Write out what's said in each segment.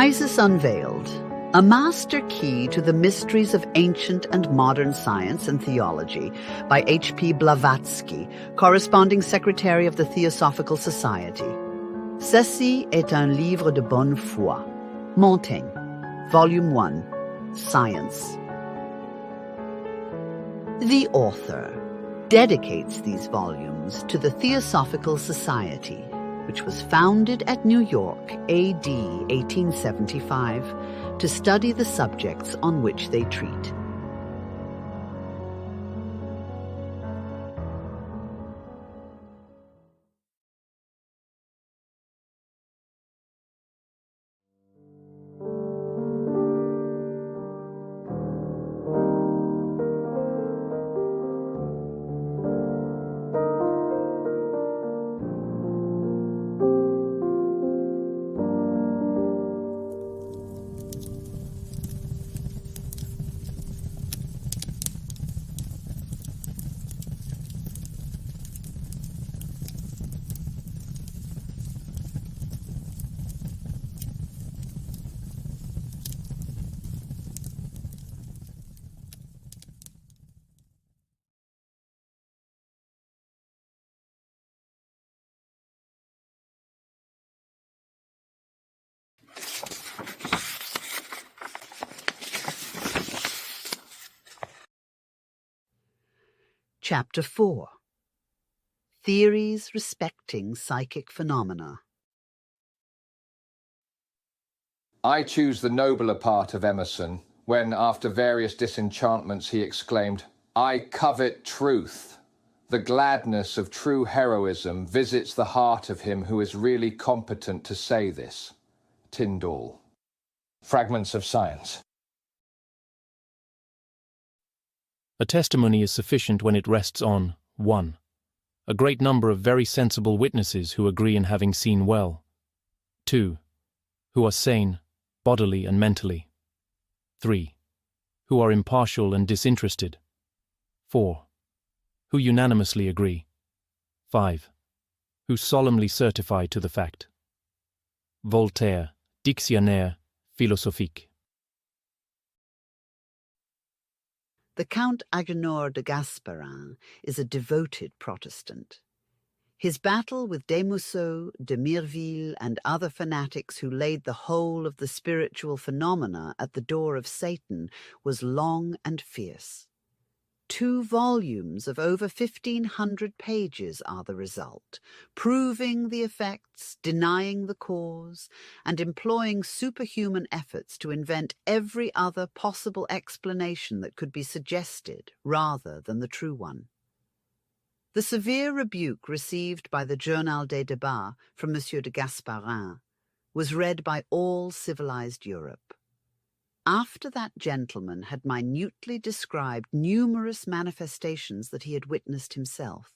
Rises Unveiled, a master key to the mysteries of ancient and modern science and theology by H.P. Blavatsky, corresponding secretary of the Theosophical Society. Ceci est un livre de bonne foi. Montaigne, Volume 1, Science. The author dedicates these volumes to the Theosophical Society, which was founded at New York, A.D. 1875, to study the subjects on which they treat. Chapter 4. Theories respecting psychic phenomena. I choose the nobler part of Emerson, when, after various disenchantments, he exclaimed, "I covet truth. The gladness of true heroism visits the heart of him who is really competent to say this." Tyndall. Fragments of Science. A testimony is sufficient when it rests on 1. A great number of very sensible witnesses who agree in having seen well. 2. Who are sane, bodily and mentally. 3. Who are impartial and disinterested. 4. Who unanimously agree. 5. Who solemnly certify to the fact. Voltaire, Dictionnaire philosophique. The Count Agénor de Gasperin is a devoted Protestant. His battle with Desmousseaux, de Mireville, and other fanatics who laid the whole of the spiritual phenomena at the door of Satan was long and fierce. 2 volumes of over 1,500 pages are the result, proving the effects, denying the cause, and employing superhuman efforts to invent every other possible explanation that could be suggested rather than the true one. The severe rebuke received by the Journal des Débats from M. de Gasperin was read by all civilized Europe. After that gentleman had minutely described numerous manifestations that he had witnessed himself,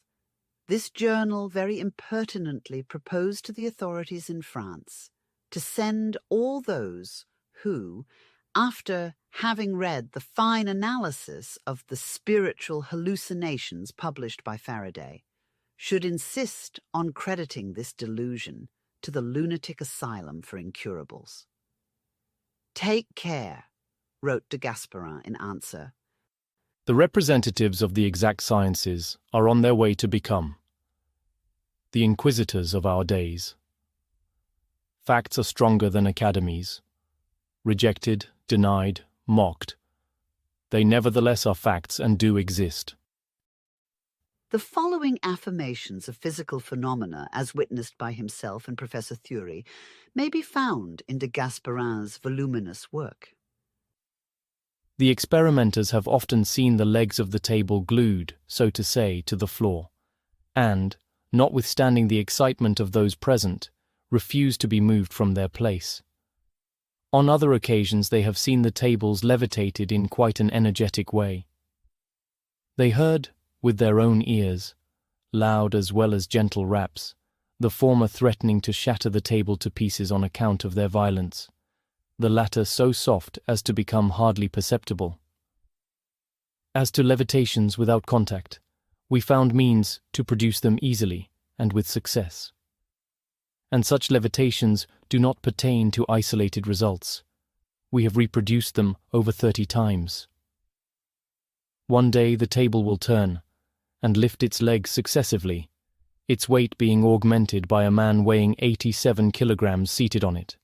this journal very impertinently proposed to the authorities in France to send all those who, after having read the fine analysis of the spiritual hallucinations published by Faraday, should insist on crediting this delusion to the lunatic asylum for incurables. "Take care," wrote de Gasperin in answer. The representatives of the exact sciences are on their way to become the inquisitors of our days. Facts are stronger than academies. Rejected, denied, mocked, they nevertheless are facts and do exist. The following affirmations of physical phenomena, as witnessed by himself and Professor Thury, may be found in de Gasperin's voluminous work. The experimenters have often seen the legs of the table glued, so to say, to the floor, and, notwithstanding the excitement of those present, refused to be moved from their place. On other occasions they have seen the tables levitated in quite an energetic way. They heard, with their own ears, loud as well as gentle raps, the former threatening to shatter the table to pieces on account of their violence, the latter so soft as to become hardly perceptible. As to levitations without contact, we found means to produce them easily and with success. and such levitations do not pertain to isolated results. We have reproduced them over 30 times. One day the table will turn and lift its legs successively, its weight being augmented by a man weighing 87 kilograms seated on it.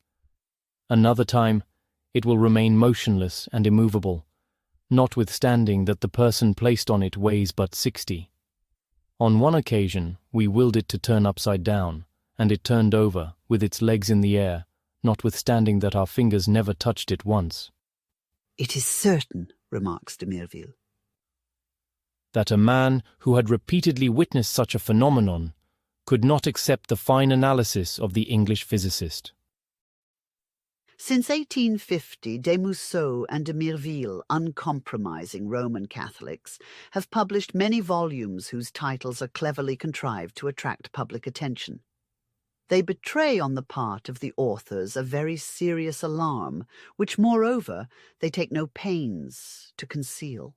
Another time, it will remain motionless and immovable, notwithstanding that the person placed on it weighs but 60. On one occasion, we willed it to turn upside down, and it turned over, with its legs in the air, notwithstanding that our fingers never touched it once. It is certain, remarks de Mirville, that a man who had repeatedly witnessed such a phenomenon could not accept the fine analysis of the English physicist. Since 1850, Desmousseaux and de Mirville, uncompromising Roman Catholics, have published many volumes whose titles are cleverly contrived to attract public attention. They betray on the part of the authors a very serious alarm, which, moreover, they take no pains to conceal.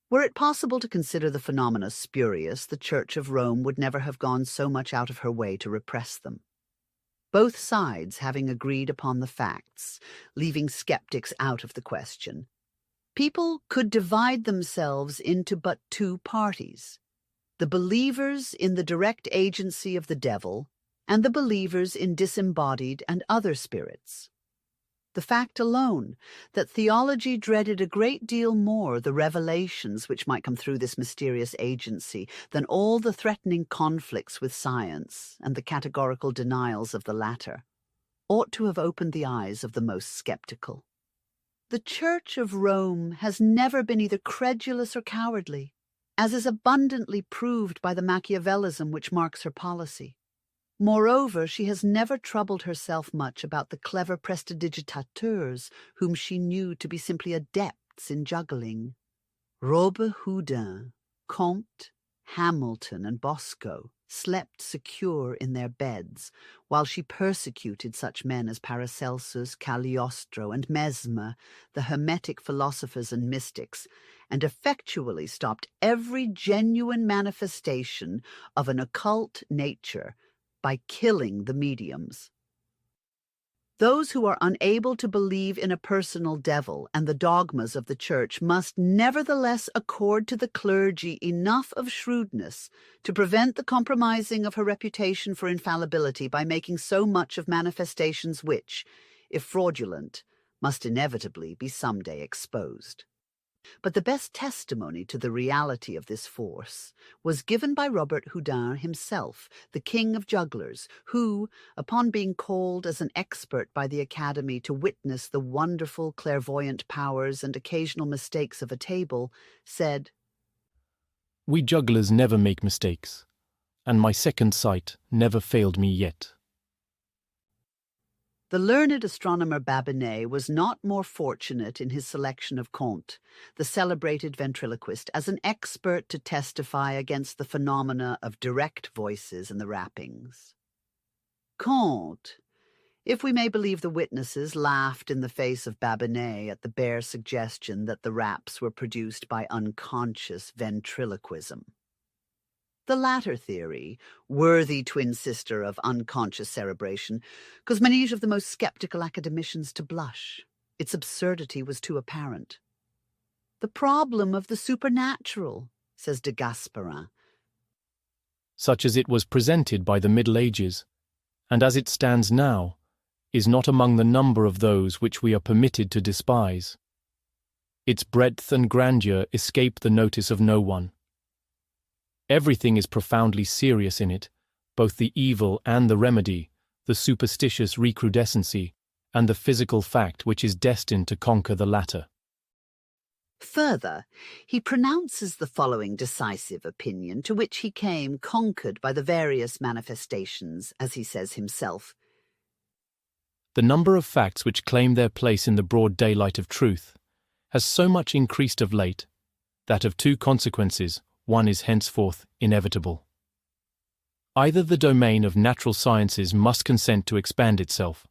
Were it possible to consider the phenomena spurious, the Church of Rome would never have gone so much out of her way to repress them. Both sides having agreed upon the facts, leaving skeptics out of the question, people could divide themselves into but two parties: the believers in the direct agency of the devil and the believers in disembodied and other spirits. The fact alone that theology dreaded a great deal more the revelations which might come through this mysterious agency than all the threatening conflicts with science and the categorical denials of the latter ought to have opened the eyes of the most skeptical. The Church of Rome has never been either credulous or cowardly, as is abundantly proved by the Machiavellism which marks her policy. Moreover, she has never troubled herself much about the clever prestidigitateurs whom she knew to be simply adepts in juggling. Robert Houdin, Comte, Hamilton, and Bosco slept secure in their beds, while she persecuted such men as Paracelsus, Cagliostro, and Mesmer, the Hermetic philosophers and mystics, and effectually stopped every genuine manifestation of an occult nature by killing the mediums. Those who are unable to believe in a personal devil and the dogmas of the Church must nevertheless accord to the clergy enough of shrewdness to prevent the compromising of her reputation for infallibility by making so much of manifestations which, if fraudulent, must inevitably be some day exposed. But the best testimony to the reality of this force was given by Robert Houdin himself, the king of jugglers, who, upon being called as an expert by the Academy to witness the wonderful clairvoyant powers and occasional mistakes of a table, said, "We jugglers never make mistakes, and my second sight never failed me yet." The learned astronomer Babinet was not more fortunate in his selection of Comte, the celebrated ventriloquist, as an expert to testify against the phenomena of direct voices and the rappings. Comte, if we may believe the witnesses, laughed in the face of Babinet at the bare suggestion that the raps were produced by unconscious ventriloquism. The latter theory, worthy twin sister of unconscious cerebration, caused many of the most skeptical academicians to blush. Its absurdity was too apparent. The problem of the supernatural, says de Gasperin, such as it was presented by the Middle Ages, and as it stands now, is not among the number of those which we are permitted to despise. Its breadth and grandeur escape the notice of no one. Everything is profoundly serious in it, both the evil and the remedy, the superstitious recrudescency, and the physical fact which is destined to conquer the latter. Further, he pronounces the following decisive opinion, to which he came conquered by the various manifestations, as he says himself. The number of facts which claim their place in the broad daylight of truth has so much increased of late, that of two consequences one is henceforth inevitable. Either the domain of natural sciences must consent to expand itself,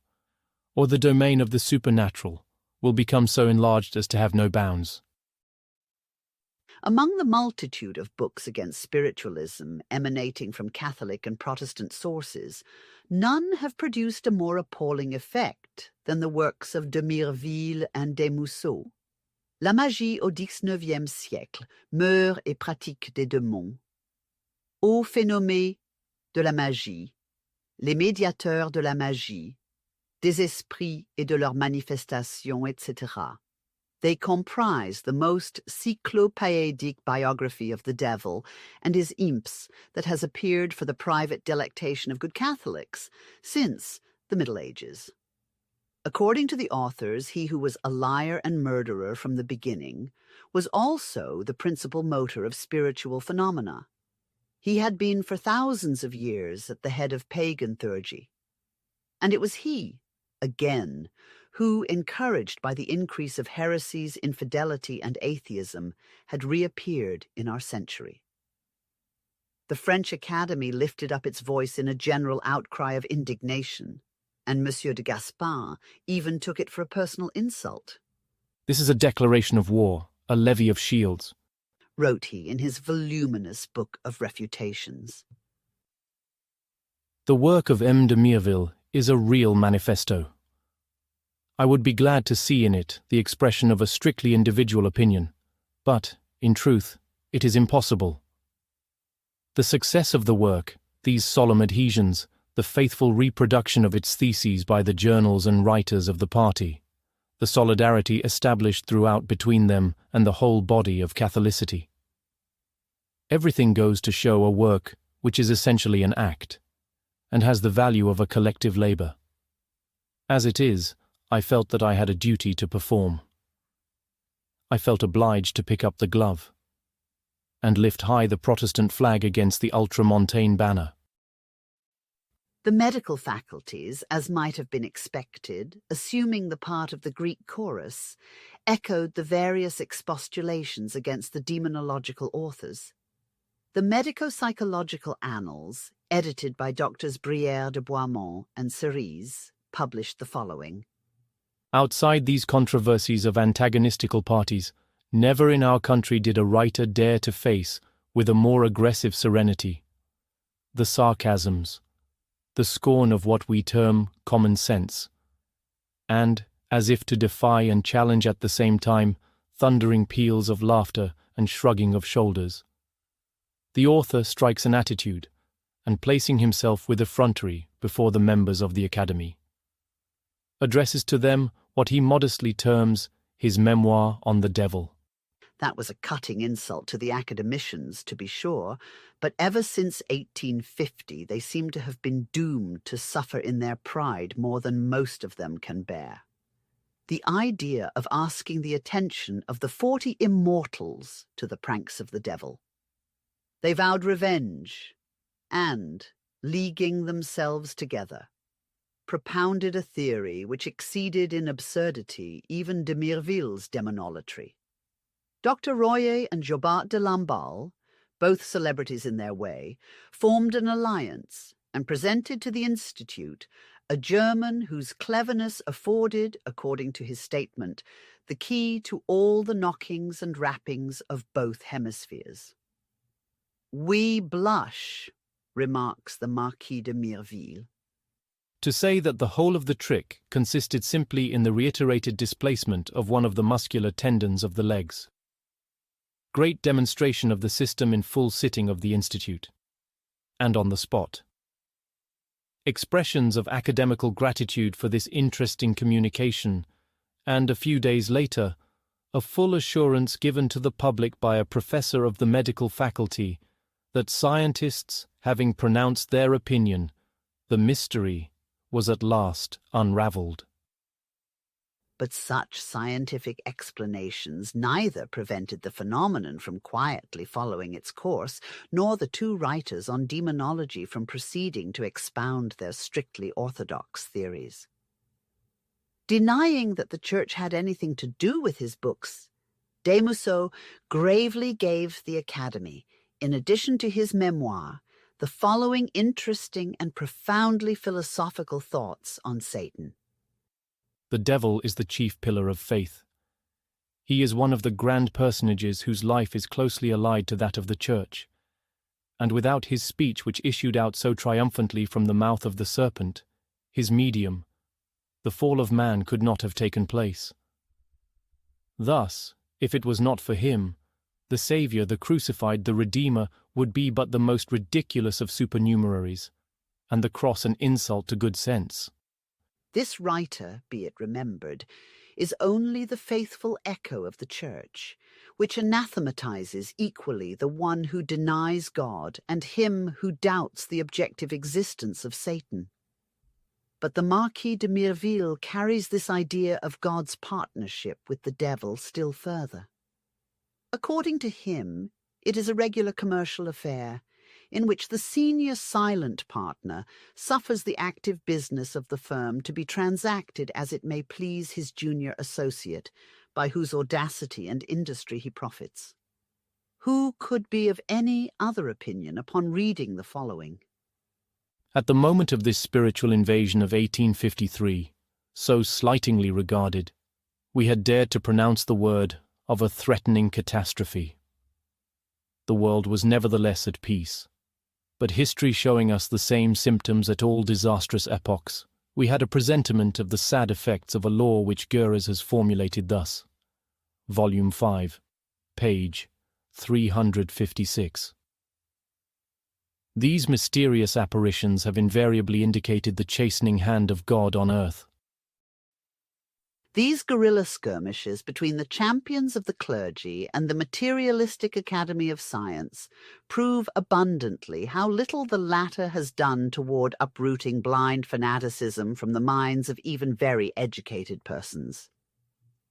or the domain of the supernatural will become so enlarged as to have no bounds. Among the multitude of books against spiritualism emanating from Catholic and Protestant sources, none have produced a more appalling effect than the works of de Mireville and Desmousseaux. La magie au XIXe siècle, mœurs et pratiques des démons. Ô phénomènes de la magie, les médiateurs de la magie, des esprits et de leurs manifestations, etc. They comprise the most cyclopædic biography of the devil and his imps that has appeared for the private delectation of good Catholics since the Middle Ages. According to the authors, he who was a liar and murderer from the beginning was also the principal motor of spiritual phenomena. He had been for thousands of years at the head of pagan theurgy. And it was he, again, who, encouraged by the increase of heresies, infidelity, and atheism, had reappeared in our century. The French Academy lifted up its voice in a general outcry of indignation, and Monsieur de Gaspard even took it for a personal insult. "This is a declaration of war, a levy of shields," wrote he in his voluminous book of refutations. "The work of M. de Mireville is a real manifesto. I would be glad to see in it the expression of a strictly individual opinion, but, in truth, it is impossible. The success of the work, these solemn adhesions, the faithful reproduction of its theses by the journals and writers of the party, the solidarity established throughout between them and the whole body of Catholicity. Everything goes to show a work which is essentially an act, and has the value of a collective labor. As it is, I felt that I had a duty to perform. I felt obliged to pick up the glove and lift high the Protestant flag against the ultramontane banner." The medical faculties, as might have been expected, assuming the part of the Greek chorus, echoed the various expostulations against the demonological authors. The medico-psychological annals, edited by Doctors Brière de Boismont and Cerise, published the following. "Outside these controversies of antagonistical parties, never in our country did a writer dare to face, with a more aggressive serenity, the sarcasms, the scorn of what we term common sense, and, as if to defy and challenge at the same time, thundering peals of laughter and shrugging of shoulders. The author strikes an attitude, and placing himself with effrontery before the members of the Academy, addresses to them what he modestly terms his memoir on the devil." That was a cutting insult to the academicians, to be sure, but ever since 1850 they seem to have been doomed to suffer in their pride more than most of them can bear. The idea of asking the attention of the 40 immortals to the pranks of the devil. They vowed revenge and, leaguing themselves together, propounded a theory which exceeded in absurdity even de Mireville's demonolatry. Dr. Royer and Jobart de Lamballe, both celebrities in their way, formed an alliance and presented to the Institute a German whose cleverness afforded, according to his statement, the key to all the knockings and rappings of both hemispheres. "We blush," remarks the Marquis de Mireville, "to say that the whole of the trick consisted simply in the reiterated displacement of one of the muscular tendons of the legs. Great demonstration of the system in full sitting of the Institute, and on the spot. Expressions of academical gratitude for this interesting communication, and a few days later, a full assurance given to the public by a professor of the medical faculty that scientists, having pronounced their opinion, the mystery was at last unravelled." But such scientific explanations neither prevented the phenomenon from quietly following its course, nor the two writers on demonology from proceeding to expound their strictly orthodox theories. Denying that the Church had anything to do with his books, Desmousseaux gravely gave the Academy, in addition to his memoir, the following interesting and profoundly philosophical thoughts on Satan. "The devil is the chief pillar of faith. He is one of the grand personages whose life is closely allied to that of the Church, and without his speech which issued out so triumphantly from the mouth of the serpent, his medium, the fall of man could not have taken place. Thus, if it was not for him, the Saviour, the crucified, the Redeemer, would be but the most ridiculous of supernumeraries, and the cross an insult to good sense. This writer, be it remembered, is only the faithful echo of the Church, which anathematizes equally the one who denies God and him who doubts the objective existence of Satan. But the Marquis de Mireville carries this idea of God's partnership with the devil still further. According to him, it is a regular commercial affair, in which the senior silent partner suffers the active business of the firm to be transacted as it may please his junior associate, by whose audacity and industry he profits. Who could be of any other opinion upon reading the following? At the moment of this spiritual invasion of 1853, so slightingly regarded, we had dared to pronounce the word of a threatening catastrophe. The world was nevertheless at peace, but history showing us the same symptoms at all disastrous epochs, we had a presentiment of the sad effects of a law which Goerres has formulated thus. Volume 5, page 356. These mysterious apparitions have invariably indicated the chastening hand of God on earth. These guerrilla skirmishes between the champions of the clergy and the materialistic Academy of Science prove abundantly how little the latter has done toward uprooting blind fanaticism from the minds of even very educated persons.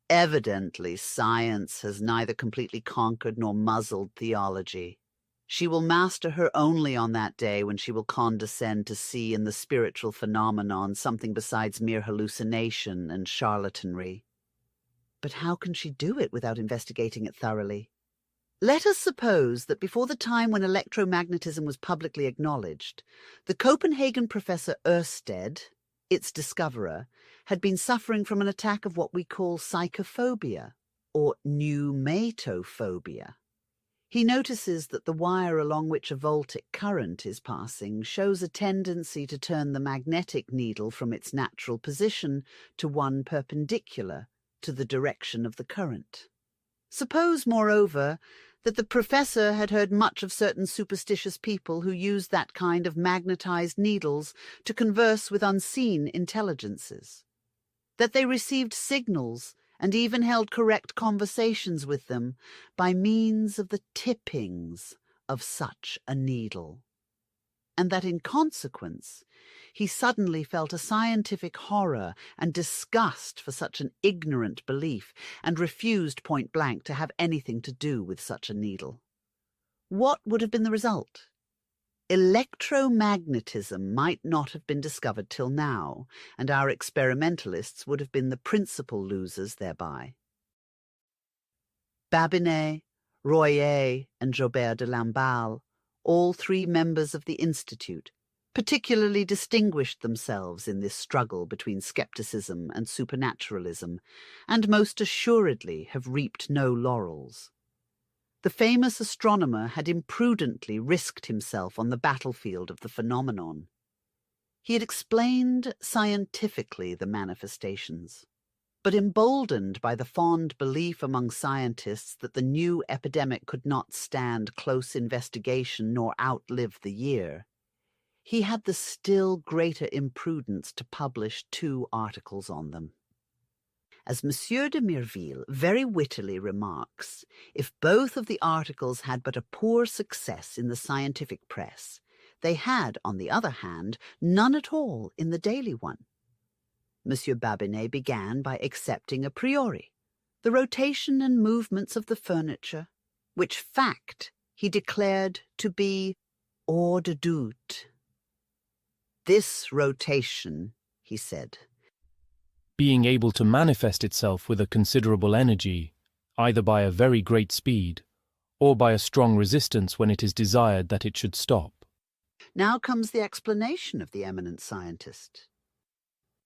Evidently, science has neither completely conquered nor muzzled theology. She will master her only on that day when she will condescend to see in the spiritual phenomenon something besides mere hallucination and charlatanry. But how can she do it without investigating it thoroughly? Let us suppose that before the time when electromagnetism was publicly acknowledged, the Copenhagen professor Ørsted, its discoverer, had been suffering from an attack of what we call psychophobia, or pneumatophobia. He notices that the wire along which a voltaic current is passing shows a tendency to turn the magnetic needle from its natural position to one perpendicular to the direction of the current. Suppose, moreover, that the professor had heard much of certain superstitious people who used that kind of magnetized needles to converse with unseen intelligences, that they received signals and even held correct conversations with them by means of the tippings of such a needle, and that in consequence he suddenly felt a scientific horror and disgust for such an ignorant belief, and refused point blank to have anything to do with such a needle. What would have been the result? Electromagnetism might not have been discovered till now, and our experimentalists would have been the principal losers thereby. Babinet, Royer, and Jobert de Lamballe, all three members of the Institute, particularly distinguished themselves in this struggle between skepticism and supernaturalism, and most assuredly have reaped no laurels. The famous astronomer had imprudently risked himself on the battlefield of the phenomenon. He had explained scientifically the manifestations, but emboldened by the fond belief among scientists that the new epidemic could not stand close investigation nor outlive the year, he had the still greater imprudence to publish 2 articles on them. As Monsieur de Mireville very wittily remarks, if both of the articles had but a poor success in the scientific press, they had, on the other hand, none at all in the daily one. Monsieur Babinet began by accepting a priori the rotation and movements of the furniture, which fact he declared to be hors de doute. This rotation, he said, being able to manifest itself with a considerable energy, either by a very great speed, or by a strong resistance when it is desired that it should stop. Now comes the explanation of the eminent scientist.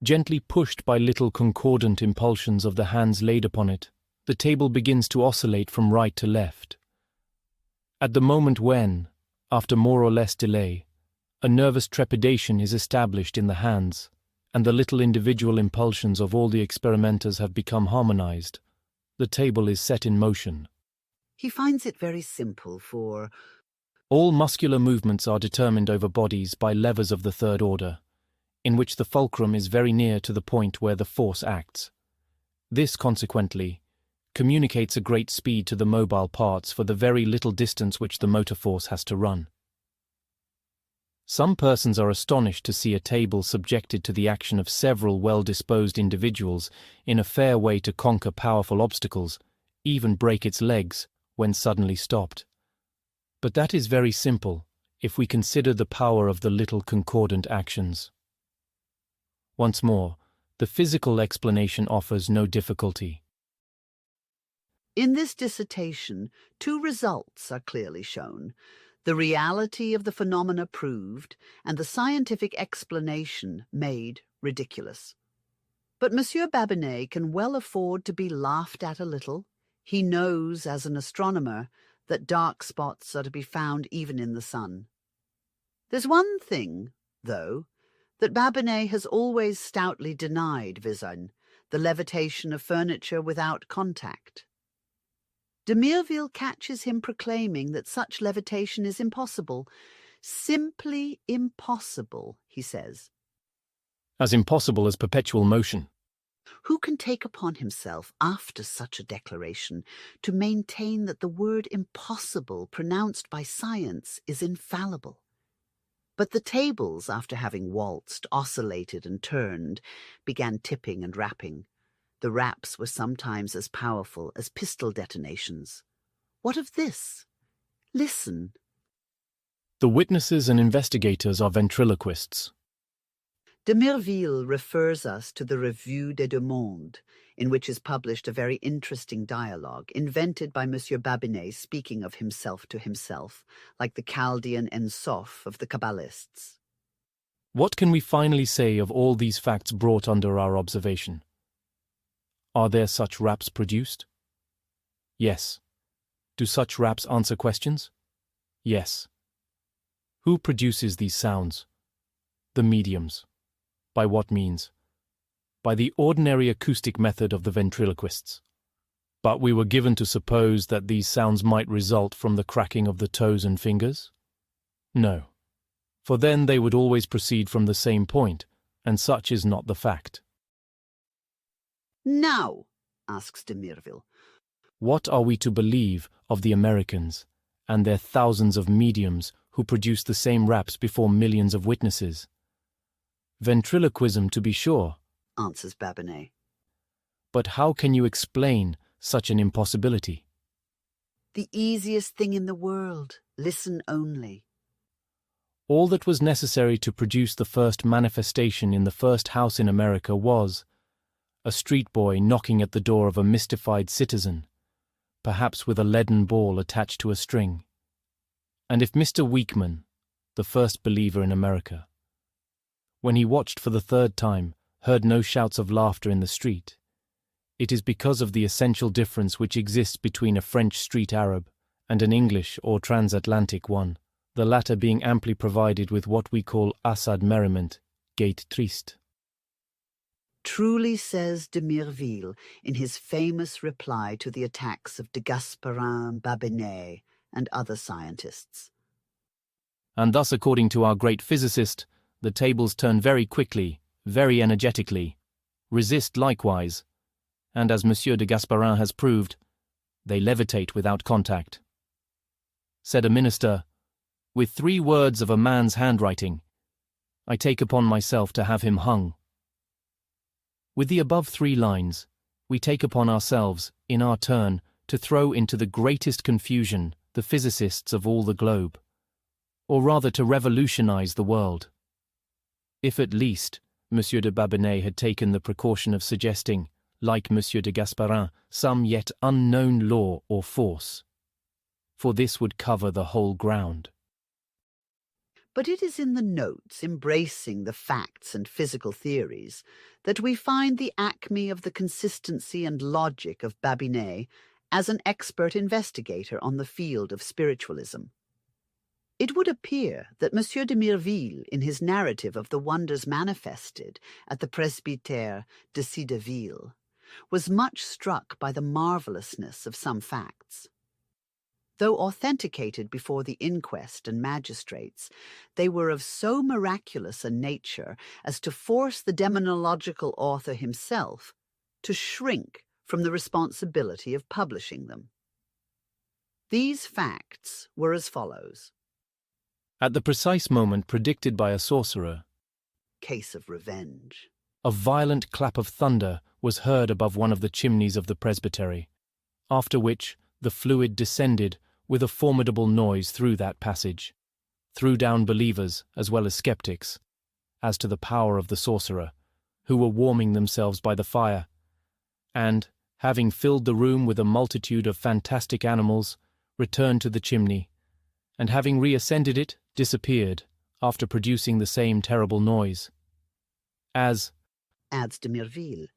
Gently pushed by little concordant impulsions of the hands laid upon it, the table begins to oscillate from right to left. At the moment when, after more or less delay, a nervous trepidation is established in the hands, and the little individual impulsions of all the experimenters have become harmonized, the table is set in motion. He finds it very simple, for all muscular movements are determined over bodies by levers of the third order, in which the fulcrum is very near to the point where the force acts. This, consequently, communicates a great speed to the mobile parts for the very little distance which the motor force has to run. Some persons are astonished to see a table subjected to the action of several well-disposed individuals in a fair way to conquer powerful obstacles, even break its legs, when suddenly stopped. But that is very simple, if we consider the power of the little concordant actions. Once more, the physical explanation offers no difficulty. in this dissertation, two results are clearly shown: the reality of the phenomena proved, and the scientific explanation made ridiculous. But Monsieur Babinet can well afford to be laughed at a little. He knows, as an astronomer, that dark spots are to be found even in the sun. There's one thing, though, that Babinet has always stoutly denied, viz., the levitation of furniture without contact. De Mirville catches him proclaiming that such levitation is impossible. Simply impossible, he says. As impossible as perpetual motion. Who can take upon himself, after such a declaration, to maintain that the word impossible pronounced by science is infallible? But the tables, after having waltzed, oscillated, and turned, began tipping and rapping. The raps were sometimes as powerful as pistol detonations. What of this? Listen. The witnesses and investigators are ventriloquists. De Mirville refers us to the Revue des Deux Mondes, in which is published a very interesting dialogue, invented by Monsieur Babinet speaking of himself to himself, like the Chaldean Ensoph of the Kabbalists. What can we finally say of all these facts brought under our observation? Are there such raps produced? Yes. Do such raps answer questions? Yes. Who produces these sounds? The mediums. By what means? By the ordinary acoustic method of the ventriloquists. But we were given to suppose that these sounds might result from the cracking of the toes and fingers? No, for then they would always proceed from the same point, and such is not the fact. Now, asks de Mirville, what are we to believe of the Americans and their thousands of mediums who produce the same raps before millions of witnesses? Ventriloquism, to be sure, answers Babinet. But how can you explain such an impossibility? The easiest thing in the world. Listen only. All that was necessary to produce the first manifestation in the first house in America was a street boy knocking at the door of a mystified citizen, perhaps with a leaden ball attached to a string. And if Mr. Weekman, the first believer in America, when he watched for the third time, heard no shouts of laughter in the street, it is because of the essential difference which exists between a French street Arab and an English or transatlantic one, the latter being amply provided with what we call Assad merriment, gait triste. Truly, says de Mirville in his famous reply to the attacks of de Gasperin, Babinet, and other scientists. And thus, according to our great physicist, the tables turn very quickly, very energetically, resist likewise, and as Monsieur de Gasperin has proved, they levitate without contact. Said a minister, with 3 words of a man's handwriting, I take upon myself to have him hung. With the above 3 lines, we take upon ourselves, in our turn, to throw into the greatest confusion the physicists of all the globe, or rather to revolutionize the world. If at least Monsieur de Babinet had taken the precaution of suggesting, like Monsieur de Gasperin, some yet unknown law or force, for this would cover the whole ground. But it is in the notes embracing the facts and physical theories that we find the acme of the consistency and logic of Babinet as an expert investigator on the field of spiritualism. It would appear that M. de Mireville, in his narrative of the wonders manifested at the Presbytère de Cideville, was much struck by the marvellousness of some facts. Though authenticated before the inquest and magistrates, they were of so miraculous a nature as to force the demonological author himself to shrink from the responsibility of publishing them. These facts were as follows. At the precise moment predicted by a sorcerer, Case of revenge. a violent clap of thunder was heard above one of the chimneys of the presbytery, after which the fluid descended with a formidable noise through that passage, threw down believers as well as skeptics, as to the power of the sorcerer, who were warming themselves by the fire, and, having filled the room with a multitude of fantastic animals, returned to the chimney, and having reascended it, disappeared, after producing the same terrible noise. As, Adds de Mireville,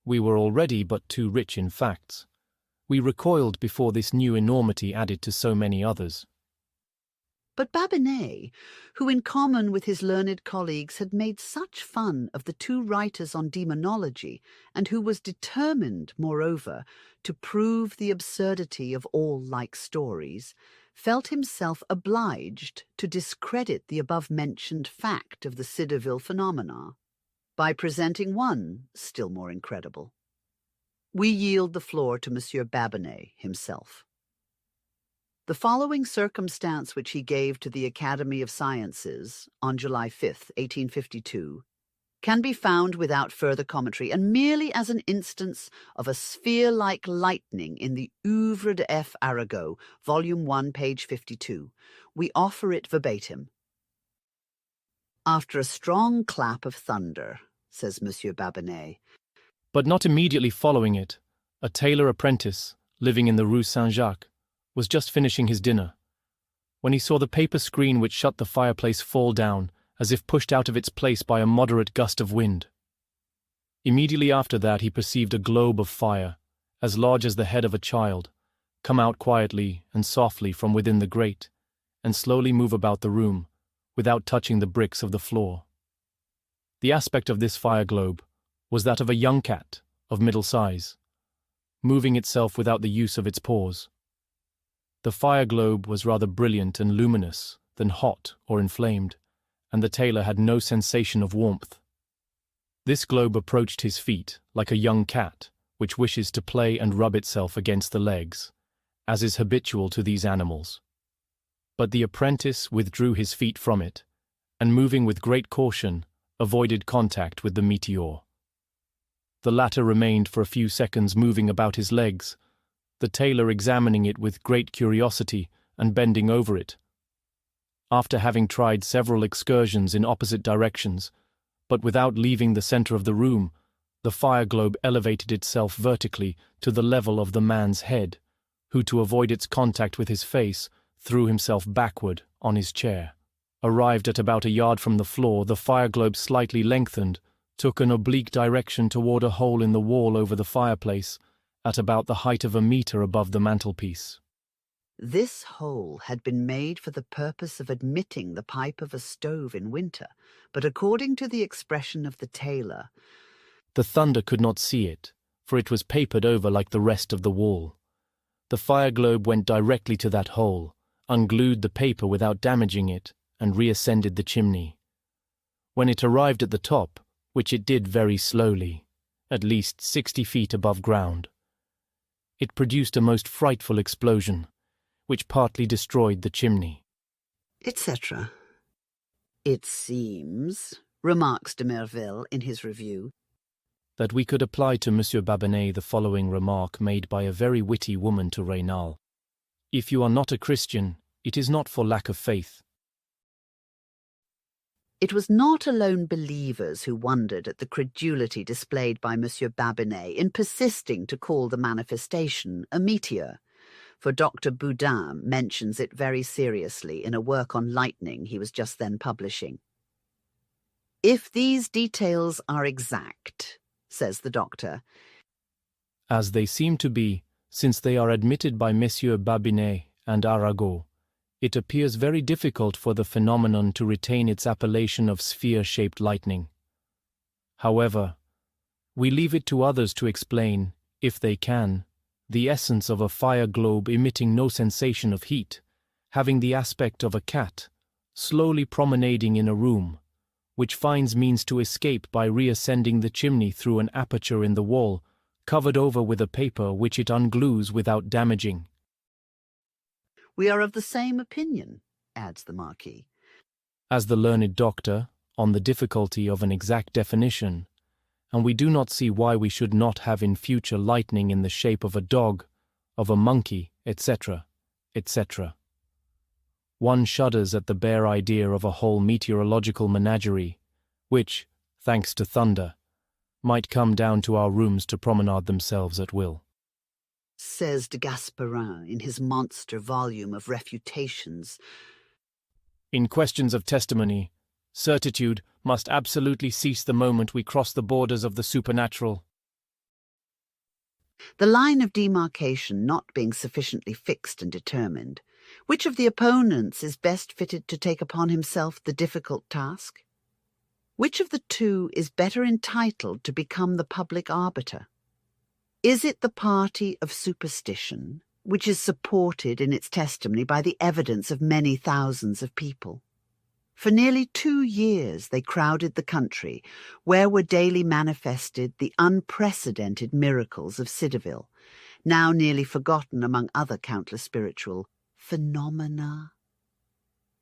we were already but too rich in facts, we recoiled before this new enormity added to so many others. But Babinet, who in common with his learned colleagues had made such fun of the two writers on demonology, and who was determined, moreover, to prove the absurdity of all like stories, felt himself obliged to discredit the above-mentioned fact of the Cideville phenomena by presenting one still more incredible. We yield the floor to M. Babinet himself. The following circumstance which he gave to the Academy of Sciences on July 5, 1852, can be found without further commentary, and merely as an instance of a sphere-like lightning in the Oeuvre de F. Arago, Volume 1, page 52. We offer it verbatim. After a strong clap of thunder, says M. Babinet, But not immediately following it, a tailor apprentice, living in the Rue Saint-Jacques, was just finishing his dinner, when he saw the paper screen which shut the fireplace fall down, as if pushed out of its place by a moderate gust of wind. Immediately after that he perceived a globe of fire, as large as the head of a child, come out quietly and softly from within the grate, and slowly move about the room, without touching the bricks of the floor. The aspect of this fire globe was that of a young cat, of middle size, moving itself without the use of its paws. The fire globe was rather brilliant and luminous than hot or inflamed, and the tailor had no sensation of warmth. This globe approached his feet like a young cat, which wishes to play and rub itself against the legs, as is habitual to these animals. But the apprentice withdrew his feet from it, and moving with great caution, avoided contact with the meteor. The latter remained for a few seconds moving about his legs, the tailor examining it with great curiosity and bending over it. After having tried several excursions in opposite directions, but without leaving the center of the room, the fire globe elevated itself vertically to the level of the man's head, who, to avoid its contact with his face, threw himself backward on his chair. Arrived at about a yard from the floor, the fire globe slightly lengthened, took an oblique direction toward a hole in the wall over the fireplace, at about the height of a meter above the mantelpiece. This hole had been made for the purpose of admitting the pipe of a stove in winter, but according to the expression of the tailor, the thunder could not see it, for it was papered over like the rest of the wall. The fire globe went directly to that hole, unglued the paper without damaging it, and reascended the chimney. When it arrived at the top, which it did very slowly, at least 60 feet above ground, it produced a most frightful explosion, which partly destroyed the chimney. etc. It seems, remarks de Merville in his review, that we could apply to M. Babinet the following remark made by a very witty woman to Raynal. If you are not a Christian, it is not for lack of faith. It was not alone believers who wondered at the credulity displayed by M. Babinet in persisting to call the manifestation a meteor, for Dr. Boudin mentions it very seriously in a work on lightning he was just then publishing. If these details are exact, says the doctor, as they seem to be, since they are admitted by Messieurs Babinet and Arago, it appears very difficult for the phenomenon to retain its appellation of sphere-shaped lightning. However, we leave it to others to explain, if they can, the essence of a fire globe emitting no sensation of heat, having the aspect of a cat, slowly promenading in a room, which finds means to escape by reascending the chimney through an aperture in the wall, covered over with a paper which it unglues without damaging. We are of the same opinion, adds the Marquis. As the learned doctor, on the difficulty of an exact definition, and we do not see why we should not have in future lightning in the shape of a dog, of a monkey, etc., etc. One shudders at the bare idea of a whole meteorological menagerie, which, thanks to thunder, might come down to our rooms to promenade themselves at will. Says de Gasperin in his monster volume of refutations. In questions of testimony, certitude must absolutely cease the moment we cross the borders of the supernatural. The line of demarcation not being sufficiently fixed and determined, which of the opponents is best fitted to take upon himself the difficult task? Which of the two is better entitled to become the public arbiter? Is it the party of superstition, which is supported in its testimony by the evidence of many thousands of people? For nearly 2 years they crowded the country, where were daily manifested the unprecedented miracles of Cideville, now nearly forgotten among other countless spiritual phenomena.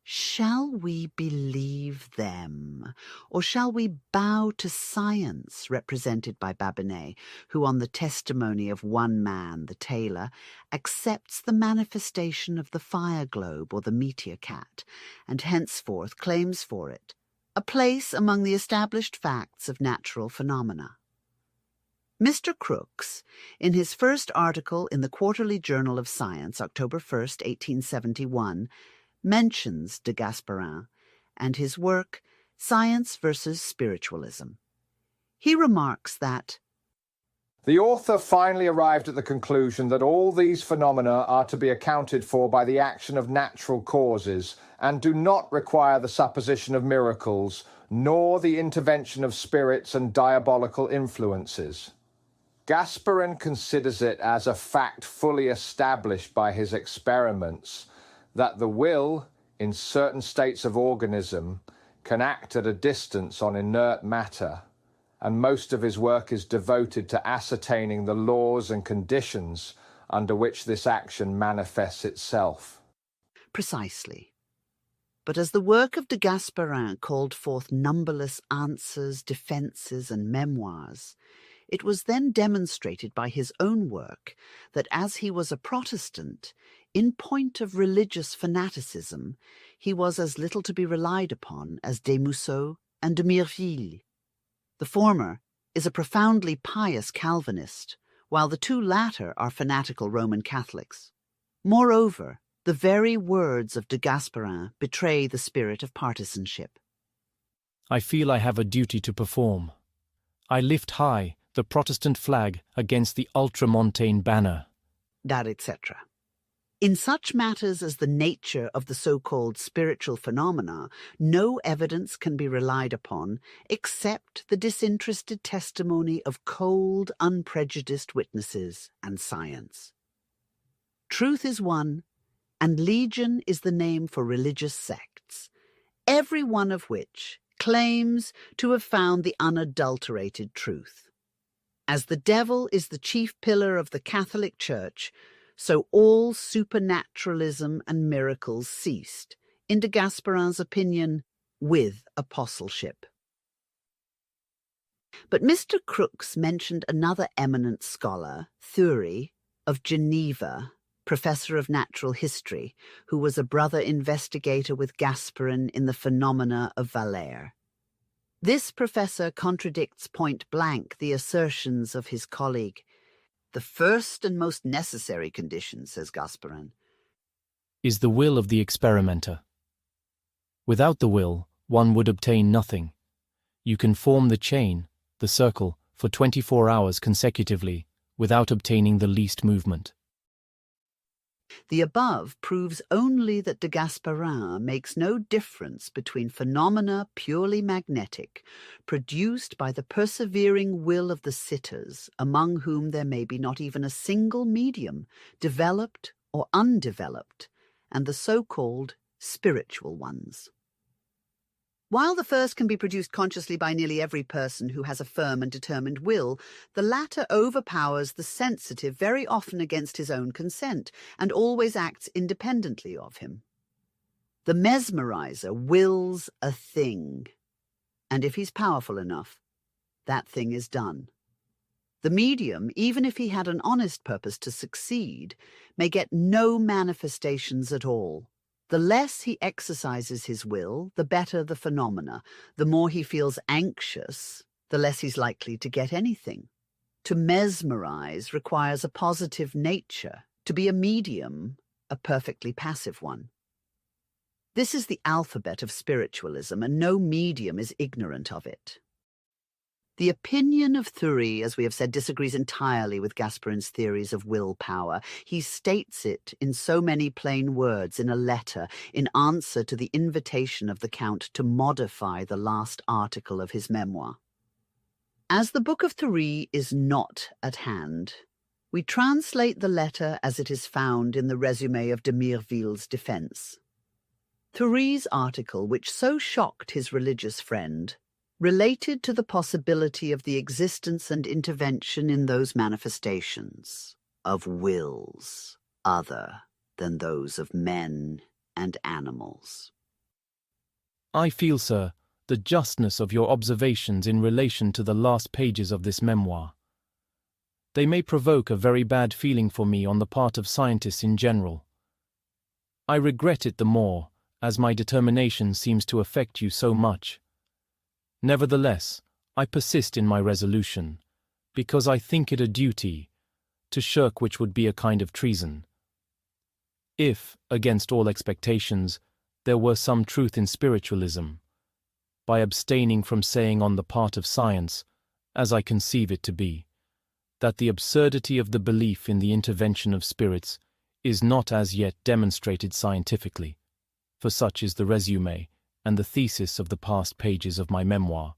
Shall we believe them, or shall we bow to science, represented by Babinet, who on the testimony of one man, the tailor, accepts the manifestation of the fire globe or the meteor cat, and henceforth claims for it a place among the established facts of natural phenomena? Mr. Crookes, in his first article in the Quarterly Journal of Science, October 1st, 1871, mentions de Gasperin and his work Science versus Spiritualism. He remarks that the author finally arrived at the conclusion that all these phenomena are to be accounted for by the action of natural causes and do not require the supposition of miracles nor the intervention of spirits and diabolical influences. Gasperin considers it as a fact fully established by his experiments that the will, in certain states of organism, can act at a distance on inert matter, and most of his work is devoted to ascertaining the laws and conditions under which this action manifests itself. Precisely. But as the work of de Gasperin called forth numberless answers, defences, and memoirs, it was then demonstrated by his own work that as he was a Protestant, in point of religious fanaticism, he was as little to be relied upon as Desmousseaux and de Mireville. The former is a profoundly pious Calvinist, while the two latter are fanatical Roman Catholics. Moreover, the very words of de Gasperin betray the spirit of partisanship. I feel I have a duty to perform. I lift high the Protestant flag against the ultramontane banner. That etc. In such matters as the nature of the so-called spiritual phenomena, no evidence can be relied upon except the disinterested testimony of cold, unprejudiced witnesses and science. Truth is one, and legion is the name for religious sects, every one of which claims to have found the unadulterated truth. As the devil is the chief pillar of the Catholic Church, so all supernaturalism and miracles ceased, in de Gasperin's opinion, with apostleship. But Mr. Crookes mentioned another eminent scholar, Thury, of Geneva, professor of natural history, who was a brother investigator with Gasperin in the phenomena of Valère. This professor contradicts point-blank the assertions of his colleague. The first and most necessary condition, says Gasperin, is the will of the experimenter. Without the will, one would obtain nothing. You can form the chain, the circle, for 24 hours consecutively, without obtaining the least movement. The above proves only that de Gasperin makes no difference between phenomena purely magnetic, produced by the persevering will of the sitters, among whom there may be not even a single medium, developed or undeveloped, and the so-called spiritual ones. While the first can be produced consciously by nearly every person who has a firm and determined will, the latter overpowers the sensitive very often against his own consent, and always acts independently of him. The mesmerizer wills a thing, and if he's powerful enough, that thing is done. The medium, even if he had an honest purpose to succeed, may get no manifestations at all. The less he exercises his will, the better the phenomena. The more he feels anxious, the less he's likely to get anything. To mesmerize requires a positive nature. To be a medium, a perfectly passive one. This is the alphabet of spiritualism, and no medium is ignorant of it. The opinion of Thury, as we have said, disagrees entirely with Gasperin's theories of willpower. He states it in so many plain words in a letter in answer to the invitation of the Count to modify the last article of his memoir. As the Book of Thury is not at hand, we translate the letter as it is found in the resume of de Mireville's defense. Thury's article, which so shocked his religious friend, related to the possibility of the existence and intervention in those manifestations of wills other than those of men and animals. I feel, sir, the justness of your observations in relation to the last pages of this memoir. They may provoke a very bad feeling for me on the part of scientists in general. I regret it the more, as my determination seems to affect you so much. Nevertheless, I persist in my resolution, because I think it a duty, to shirk which would be a kind of treason. If, against all expectations, there were some truth in spiritualism, by abstaining from saying on the part of science, as I conceive it to be, that the absurdity of the belief in the intervention of spirits is not as yet demonstrated scientifically, for such is the resume and the thesis of the past pages of my memoir.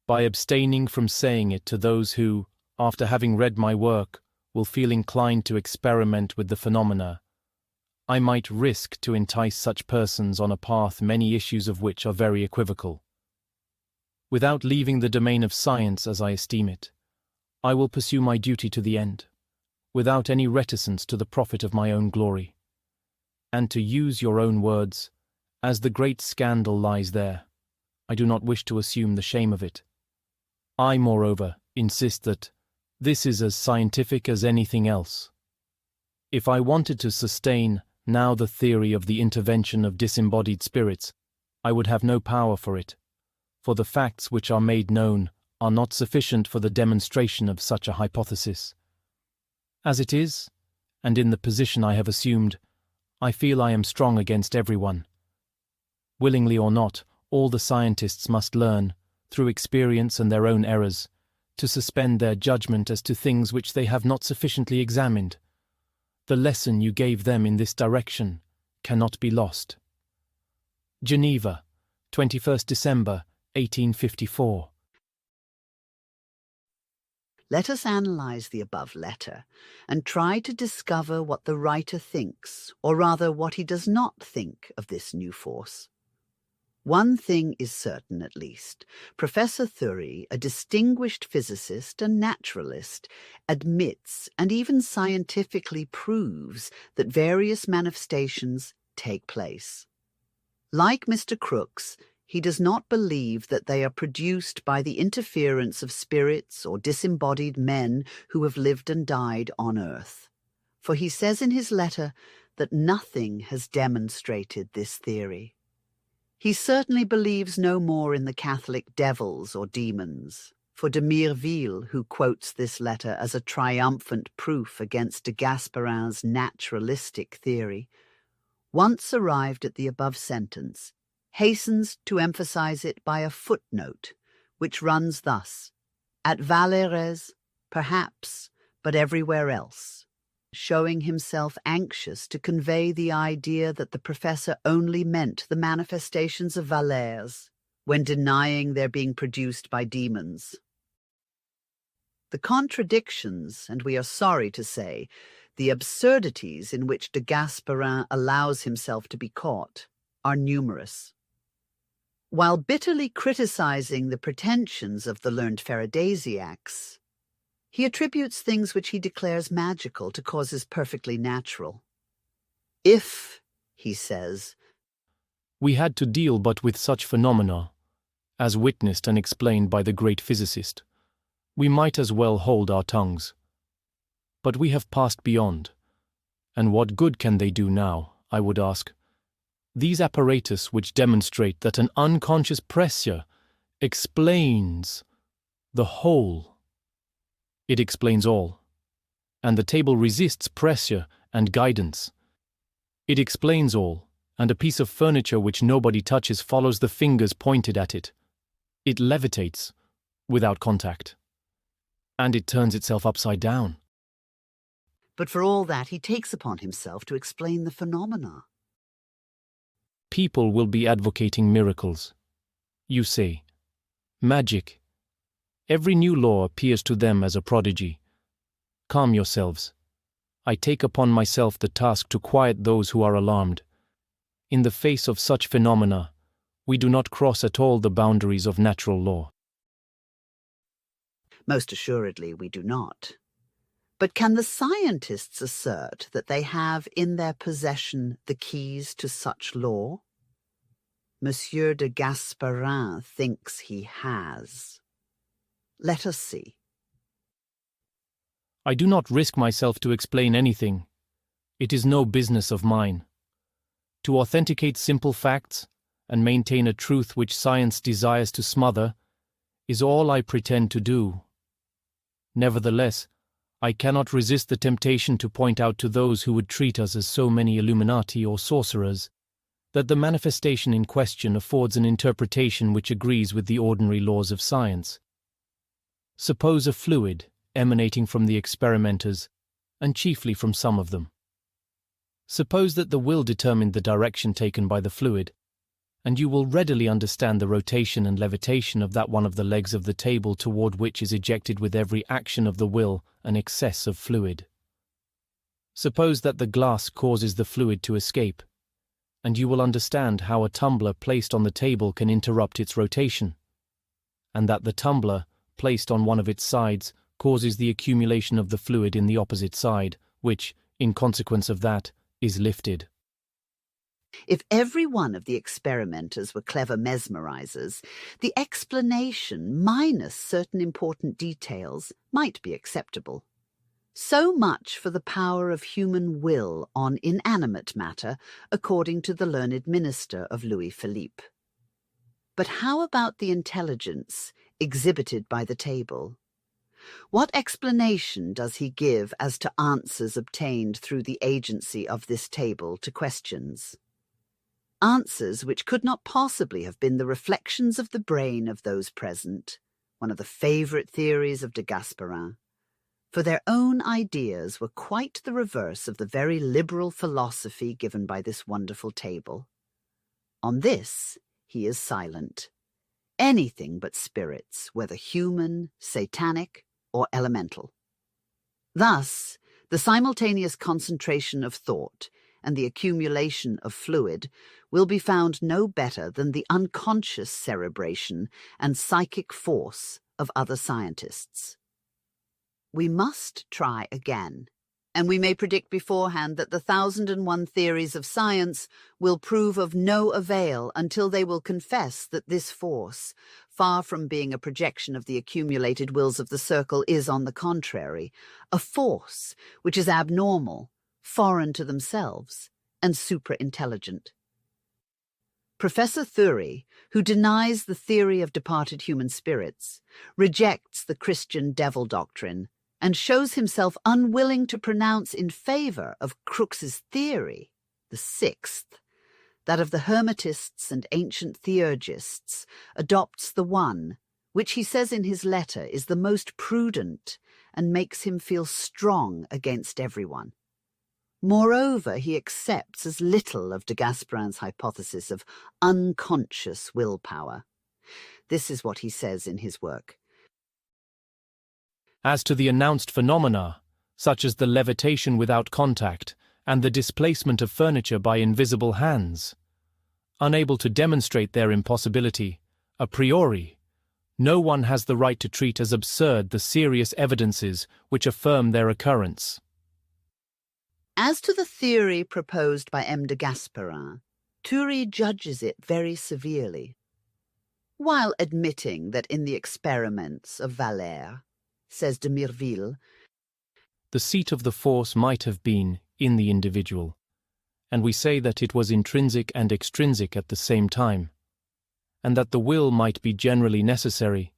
By abstaining from saying it to those who, after having read my work, will feel inclined to experiment with the phenomena, I might risk to entice such persons on a path many issues of which are very equivocal. Without leaving the domain of science as I esteem it, I will pursue my duty to the end, without any reticence to the profit of my own glory. And to use your own words, as the great scandal lies there, I do not wish to assume the shame of it. I, moreover, insist that this is as scientific as anything else. If I wanted to sustain now the theory of the intervention of disembodied spirits, I would have no power for it, for the facts which are made known are not sufficient for the demonstration of such a hypothesis. As it is, and in the position I have assumed, I feel I am strong against everyone. Willingly or not, all the scientists must learn, through experience and their own errors, to suspend their judgment as to things which they have not sufficiently examined. The lesson you gave them in this direction cannot be lost. Geneva, 21st December, 1854. Let us analyze the above letter and try to discover what the writer thinks, or rather what he does not think of this new force. One thing is certain, at least. Professor Thury, a distinguished physicist and naturalist, admits and even scientifically proves that various manifestations take place. Like Mr. Crookes, he does not believe that they are produced by the interference of spirits or disembodied men who have lived and died on earth. For he says in his letter that nothing has demonstrated this theory. He certainly believes no more in the Catholic devils or demons, for de Mireville, who quotes this letter as a triumphant proof against de Gasperin's naturalistic theory, once arrived at the above sentence, hastens to emphasize it by a footnote, which runs thus: at Valerès, perhaps, but everywhere else, showing himself anxious to convey the idea that the professor only meant the manifestations of Valers, when denying their being produced by demons. The contradictions, and we are sorry to say, the absurdities in which de Gasperin allows himself to be caught, are numerous. While bitterly criticizing the pretensions of the learned Faradaysiacs, he attributes things which he declares magical to causes perfectly natural. If, he says, we had to deal but with such phenomena, as witnessed and explained by the great physicist, we might as well hold our tongues. But we have passed beyond, and what good can they do now, I would ask? These apparatus which demonstrate that an unconscious pressure explains the whole. It explains all, and the table resists pressure and guidance. It explains all, and a piece of furniture which nobody touches follows the fingers pointed at it. It levitates, without contact, and it turns itself upside down. But for all that, he takes upon himself to explain the phenomena. People will be advocating miracles. You say, magic. Every new law appears to them as a prodigy. Calm yourselves. I take upon myself the task to quiet those who are alarmed. In the face of such phenomena, we do not cross at all the boundaries of natural law. Most assuredly we do not. But can the scientists assert that they have in their possession the keys to such law? Monsieur de Gasperin thinks he has. Let us see. I do not risk myself to explain anything. It is no business of mine. To authenticate simple facts and maintain a truth which science desires to smother is all I pretend to do. Nevertheless, I cannot resist the temptation to point out to those who would treat us as so many Illuminati or sorcerers that the manifestation in question affords an interpretation which agrees with the ordinary laws of science. Suppose a fluid emanating from the experimenters, and chiefly from some of them. Suppose that the will determined the direction taken by the fluid, and you will readily understand the rotation and levitation of that one of the legs of the table toward which is ejected with every action of the will an excess of fluid. Suppose that the glass causes the fluid to escape, and you will understand how a tumbler placed on the table can interrupt its rotation, and that the tumbler, placed on one of its sides, causes the accumulation of the fluid in the opposite side, which, in consequence of that, is lifted. If every one of the experimenters were clever mesmerizers, the explanation, minus certain important details, might be acceptable. So much for the power of human will on inanimate matter, according to the learned minister of Louis Philippe. But how about the intelligence exhibited by the table? What explanation does he give as to answers obtained through the agency of this table to questions? Answers which could not possibly have been the reflections of the brain of those present, one of the favourite theories of de Gasperin, for their own ideas were quite the reverse of the very liberal philosophy given by this wonderful table. On this he is silent. Anything but spirits, whether human, satanic, or elemental. Thus, the simultaneous concentration of thought and the accumulation of fluid will be found no better than the unconscious cerebration and psychic force of other scientists. We must try again, and we may predict beforehand that the 1,001 theories of science will prove of no avail until they will confess that this force, far from being a projection of the accumulated wills of the circle, is, on the contrary, a force which is abnormal, foreign to themselves, and supra-intelligent. Professor Thury, who denies the theory of departed human spirits, rejects the Christian devil doctrine, and shows himself unwilling to pronounce in favor of Crookes's theory, the sixth, that of the Hermetists and ancient theurgists, adopts the one, which he says in his letter is the most prudent and makes him feel strong against everyone. Moreover, he accepts as little of de Gasperin's hypothesis of unconscious willpower. This is what he says in his work. As to the announced phenomena, such as the levitation without contact and the displacement of furniture by invisible hands, unable to demonstrate their impossibility, a priori, no one has the right to treat as absurd the serious evidences which affirm their occurrence. As to the theory proposed by M. de Gasperin, Thury judges it very severely. While admitting that in the experiments of Valère, says de Mirville, the seat of the force might have been in the individual, and we say that it was intrinsic and extrinsic at the same time, and that the will might be generally necessary,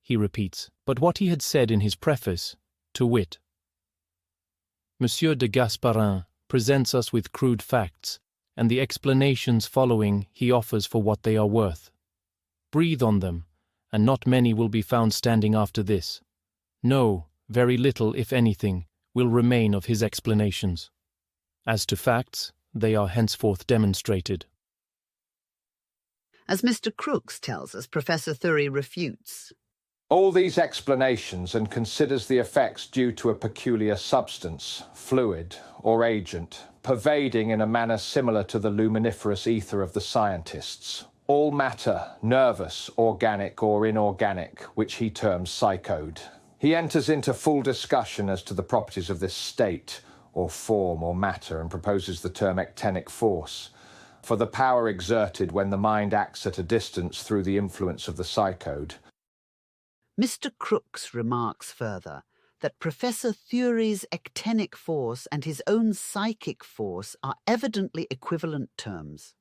he repeats, but what he had said in his preface, to wit, Monsieur de Gasperin presents us with crude facts, and the explanations following he offers for what they are worth. Breathe on them, and not many will be found standing after this. No, very little, if anything, will remain of his explanations. As to facts, they are henceforth demonstrated. As Mr. Crookes tells us, Professor Thury refutes all these explanations and considers the effects due to a peculiar substance, fluid, or agent, pervading in a manner similar to the luminiferous ether of the scientists. All matter, nervous, organic, or inorganic, which he terms psychode. He enters into full discussion as to the properties of this state, or form, or matter, and proposes the term actinic force, for the power exerted when the mind acts at a distance through the influence of the psychode. Mr. Crookes remarks further that Professor Thury's actinic force and his own psychic force are evidently equivalent terms.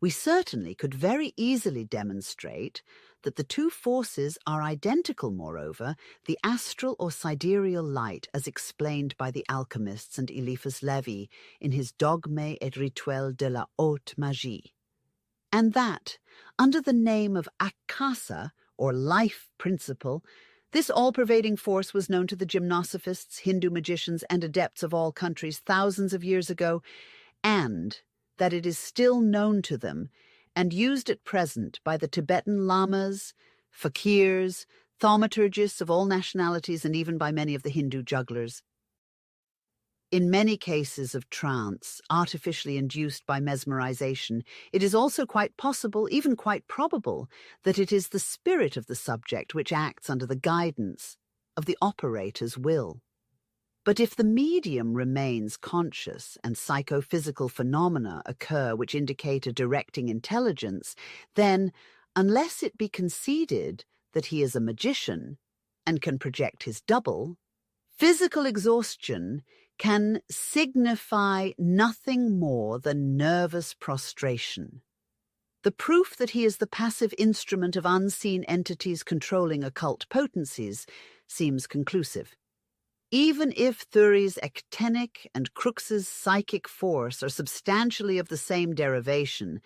We certainly could very easily demonstrate that the two forces are identical, moreover, the astral or sidereal light as explained by the alchemists and Eliphas Levi in his Dogmes et Rituels de la Haute Magie, and that, under the name of Akasa, or life principle, this all-pervading force was known to the gymnosophists, Hindu magicians, and adepts of all countries thousands of years ago, and that it is still known to them and used at present by the Tibetan lamas, fakirs, thaumaturgists of all nationalities, and even by many of the Hindu jugglers. In many cases of trance, artificially induced by mesmerization, it is also quite possible, even quite probable, that it is the spirit of the subject which acts under the guidance of the operator's will. But if the medium remains conscious and psychophysical phenomena occur which indicate a directing intelligence, then, unless it be conceded that he is a magician and can project his double, physical exhaustion can signify nothing more than nervous prostration. The proof that he is the passive instrument of unseen entities controlling occult potencies seems conclusive. Even if Thury's actinic and Crooks's psychic force are substantially of the same derivation,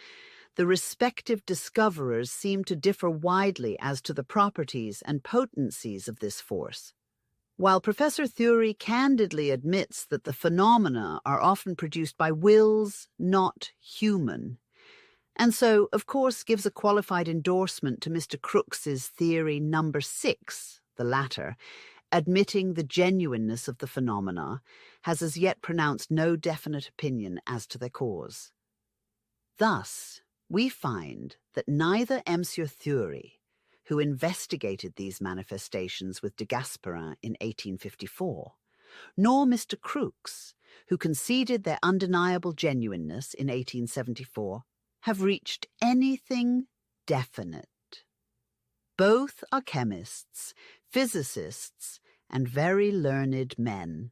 the respective discoverers seem to differ widely as to the properties and potencies of this force. While Professor Thury candidly admits that the phenomena are often produced by wills not human, and so, of course, gives a qualified endorsement to Mr. Crooks's theory number 6, the latter, admitting the genuineness of the phenomena, has as yet pronounced no definite opinion as to their cause. Thus, we find that neither M. Thury, who investigated these manifestations with de Gasperin in 1854, nor Mr. Crooks, who conceded their undeniable genuineness in 1874, have reached anything definite. Both are chemists, physicists, and very learned men.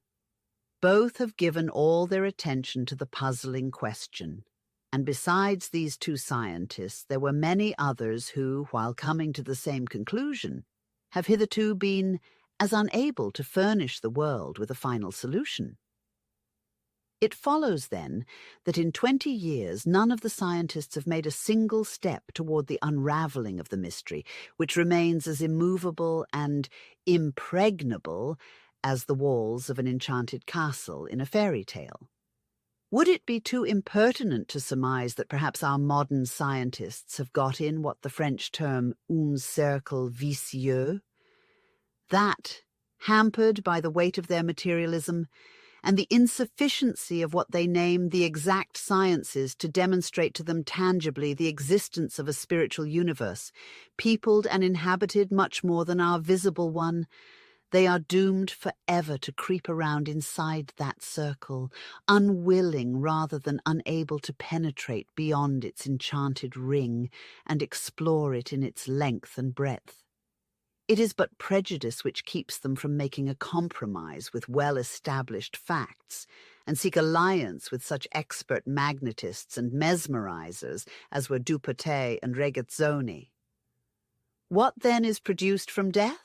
Both have given all their attention to the puzzling question. And besides these two scientists, there were many others who, while coming to the same conclusion, have hitherto been as unable to furnish the world with a final solution. It follows, then, that in 20 years none of the scientists have made a single step toward the unraveling of the mystery, which remains as immovable and impregnable as the walls of an enchanted castle in a fairy tale. Would it be too impertinent to surmise that perhaps our modern scientists have got in what the French term un cercle vicieux? That, hampered by the weight of their materialism, and the insufficiency of what they name the exact sciences to demonstrate to them tangibly the existence of a spiritual universe, peopled and inhabited much more than our visible one, they are doomed forever to creep around inside that circle, unwilling rather than unable to penetrate beyond its enchanted ring and explore it in its length and breadth. It is but prejudice which keeps them from making a compromise with well-established facts and seek alliance with such expert magnetists and mesmerizers as were Dupotet and Regazzoni. What then is produced from death?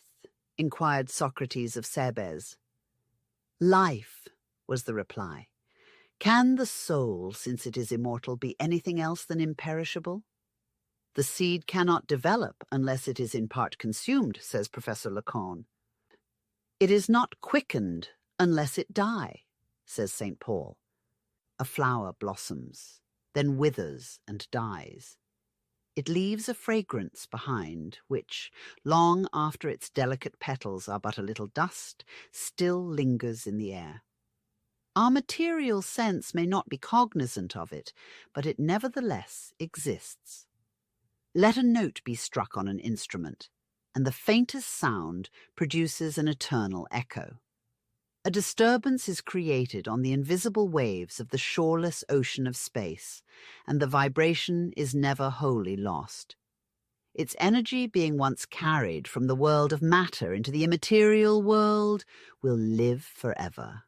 Inquired Socrates of Sebes. Life, was the reply. Can the soul, since it is immortal, be anything else than imperishable? The seed cannot develop unless it is in part consumed, says Professor Lacan. It is not quickened unless it die, says St. Paul. A flower blossoms, then withers and dies. It leaves a fragrance behind, which, long after its delicate petals are but a little dust, still lingers in the air. Our material sense may not be cognizant of it, but it nevertheless exists. Let a note be struck on an instrument, and the faintest sound produces an eternal echo. A disturbance is created on the invisible waves of the shoreless ocean of space, and the vibration is never wholly lost. Its energy, being once carried from the world of matter into the immaterial world, will live forever.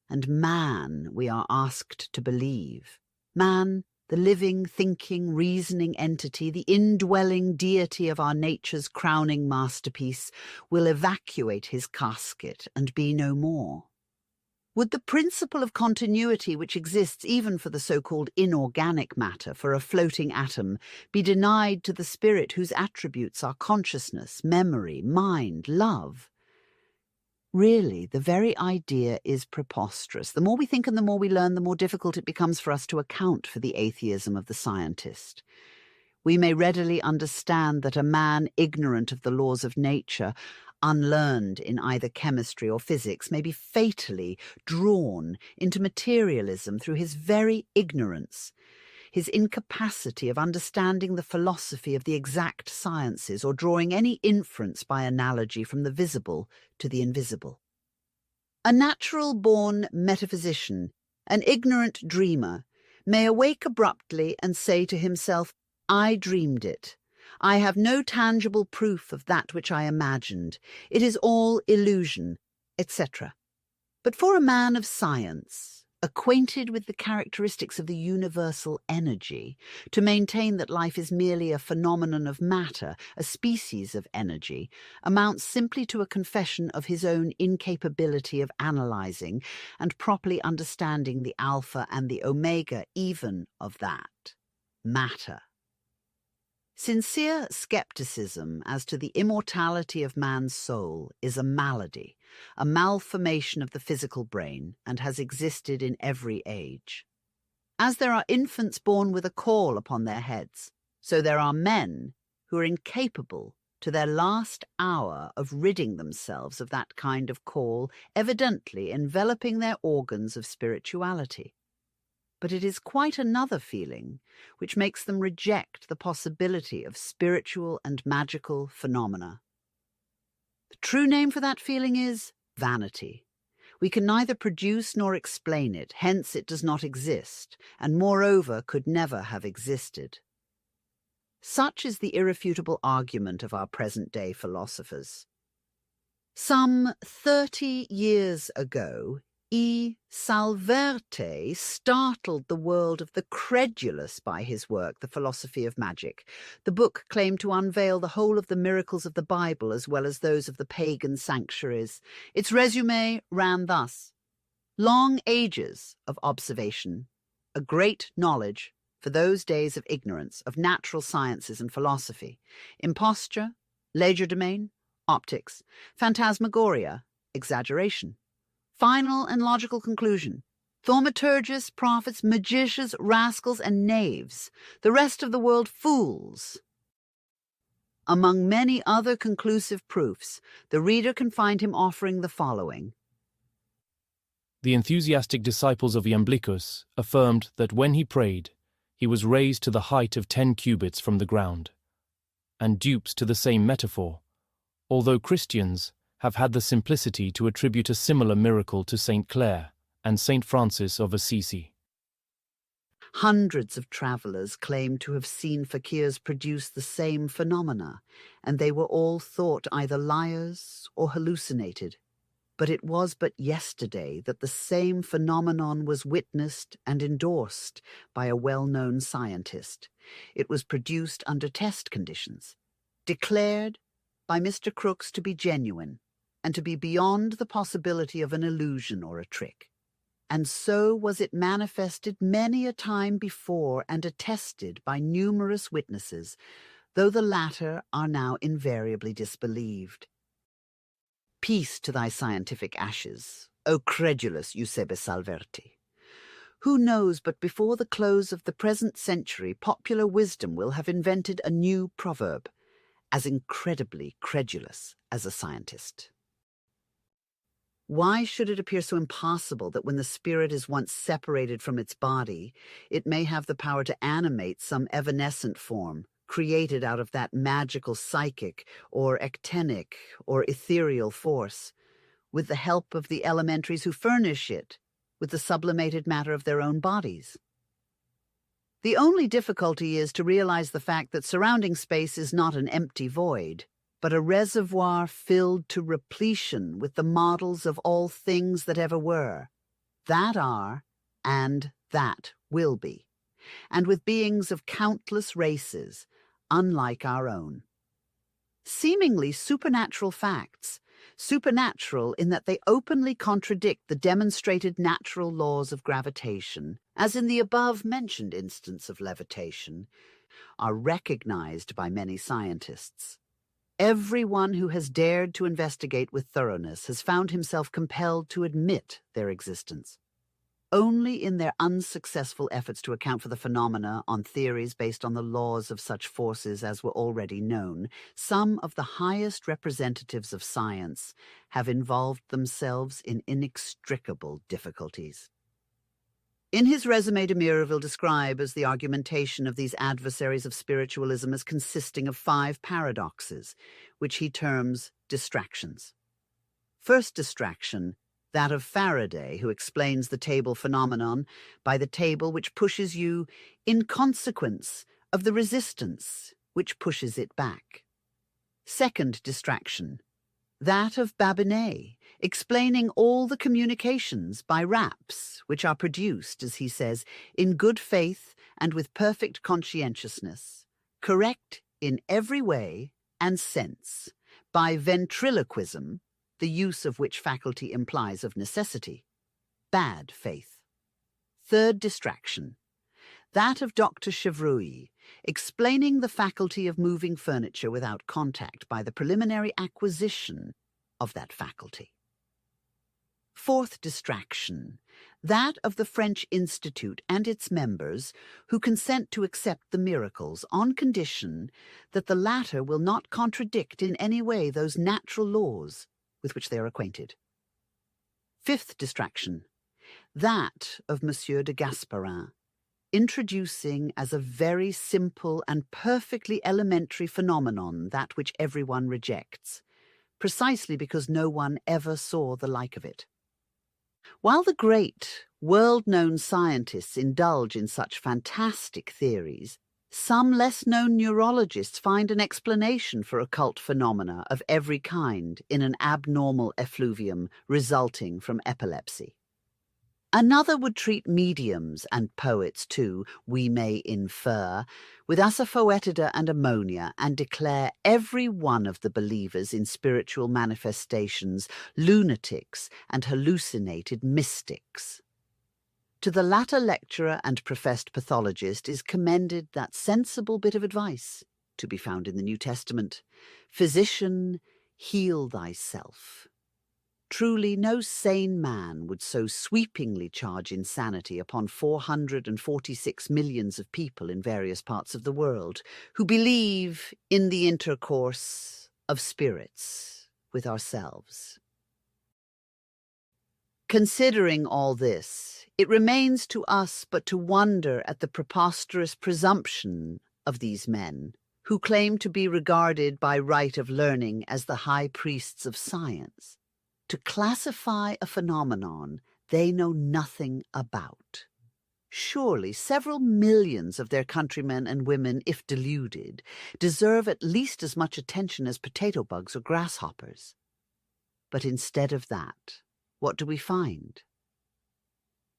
And man, we are asked to believe, man, the living, thinking, reasoning entity, the indwelling deity of our nature's crowning masterpiece, will evacuate his casket and be no more. Would the principle of continuity which exists even for the so-called inorganic matter, for a floating atom, be denied to the spirit whose attributes are consciousness, memory, mind, love? Really, the very idea is preposterous. The more we think and the more we learn, the more difficult it becomes for us to account for the atheism of the scientist. We may readily understand that a man ignorant of the laws of nature, unlearned in either chemistry or physics, may be fatally drawn into materialism through his very ignorance, his incapacity of understanding the philosophy of the exact sciences or drawing any inference by analogy from the visible to the invisible. A natural-born metaphysician, an ignorant dreamer, may awake abruptly and say to himself, "I dreamed it. I have no tangible proof of that which I imagined. It is all illusion," etc. But for a man of science, acquainted with the characteristics of the universal energy, to maintain that life is merely a phenomenon of matter, a species of energy, amounts simply to a confession of his own incapability of analyzing and properly understanding the alpha and the omega even of that, matter. Sincere skepticism as to the immortality of man's soul is a malady, a malformation of the physical brain, and has existed in every age. As there are infants born with a caul upon their heads, so there are men who are incapable to their last hour of ridding themselves of that kind of caul, evidently enveloping their organs of spirituality. But it is quite another feeling which makes them reject the possibility of spiritual and magical phenomena. The true name for that feeling is vanity. We can neither produce nor explain it, hence it does not exist, and moreover could never have existed. Such is the irrefutable argument of our present-day philosophers. Some 30 years ago, E. Salverte startled the world of the credulous by his work, The Philosophy of Magic. The book claimed to unveil the whole of the miracles of the Bible as well as those of the pagan sanctuaries. Its resume ran thus: long ages of observation, a great knowledge for those days of ignorance of natural sciences and philosophy, imposture, legerdemain, optics, phantasmagoria, exaggeration. Final and logical conclusion: thaumaturgists, prophets, magicians, rascals, and knaves, the rest of the world fools. Among many other conclusive proofs, the reader can find him offering the following. The enthusiastic disciples of Iamblichus affirmed that when he prayed, he was raised to the height of 10 cubits from the ground, and dupes to the same metaphor, although Christians have had the simplicity to attribute a similar miracle to St. Clare and St. Francis of Assisi. Hundreds of travellers claim to have seen fakirs produce the same phenomena, and they were all thought either liars or hallucinated. But it was but yesterday that the same phenomenon was witnessed and endorsed by a well-known scientist. It was produced under test conditions, declared by Mr. Crookes to be genuine, and to be beyond the possibility of an illusion or a trick. And so was it manifested many a time before and attested by numerous witnesses, though the latter are now invariably disbelieved. Peace to thy scientific ashes, O credulous Eusebio Salverti. Who knows but before the close of the present century popular wisdom will have invented a new proverb, as incredibly credulous as a scientist. Why should it appear so impossible that when the spirit is once separated from its body, it may have the power to animate some evanescent form, created out of that magical psychic or actinic or ethereal force, with the help of the elementaries who furnish it with the sublimated matter of their own bodies? The only difficulty is to realize the fact that surrounding space is not an empty void, but a reservoir filled to repletion with the models of all things that ever were, that are, and that will be, and with beings of countless races, unlike our own. Seemingly supernatural facts, supernatural in that they openly contradict the demonstrated natural laws of gravitation, as in the above-mentioned instance of levitation, are recognized by many scientists. Everyone who has dared to investigate with thoroughness has found himself compelled to admit their existence. Only in their unsuccessful efforts to account for the phenomena on theories based on the laws of such forces as were already known, some of the highest representatives of science have involved themselves in inextricable difficulties. In his Résumé de Mirabeau describes the argumentation of these adversaries of spiritualism as consisting of 5 paradoxes, which he terms distractions. First distraction, that of Faraday, who explains the table phenomenon by the table which pushes you in consequence of the resistance which pushes it back. Second distraction, that of Babinet, explaining all the communications by raps, which are produced, as he says, in good faith and with perfect conscientiousness, correct in every way and sense, by ventriloquism, the use of which faculty implies of necessity, bad faith. Third distraction, that of Dr. Chevreuil, explaining the faculty of moving furniture without contact by the preliminary acquisition of that faculty. Fourth distraction, that of the French Institute and its members who consent to accept the miracles on condition that the latter will not contradict in any way those natural laws with which they are acquainted. Fifth distraction, that of Monsieur de Gasperin, introducing as a very simple and perfectly elementary phenomenon that which everyone rejects, precisely because no one ever saw the like of it. While the great, world-known scientists indulge in such fantastic theories, some less-known neurologists find an explanation for occult phenomena of every kind in an abnormal effluvium resulting from epilepsy. Another would treat mediums, and poets too, we may infer, with asafoetida and ammonia, and declare every one of the believers in spiritual manifestations lunatics and hallucinated mystics. To the latter lecturer and professed pathologist is commended that sensible bit of advice, to be found in the New Testament, "Physician, heal thyself." Truly, no sane man would so sweepingly charge insanity upon 446 millions of people in various parts of the world who believe in the intercourse of spirits with ourselves. Considering all this, it remains to us but to wonder at the preposterous presumption of these men, who claim to be regarded by right of learning as the high priests of science, to classify a phenomenon they know nothing about. Surely several millions of their countrymen and women, if deluded, deserve at least as much attention as potato bugs or grasshoppers. But instead of that, what do we find?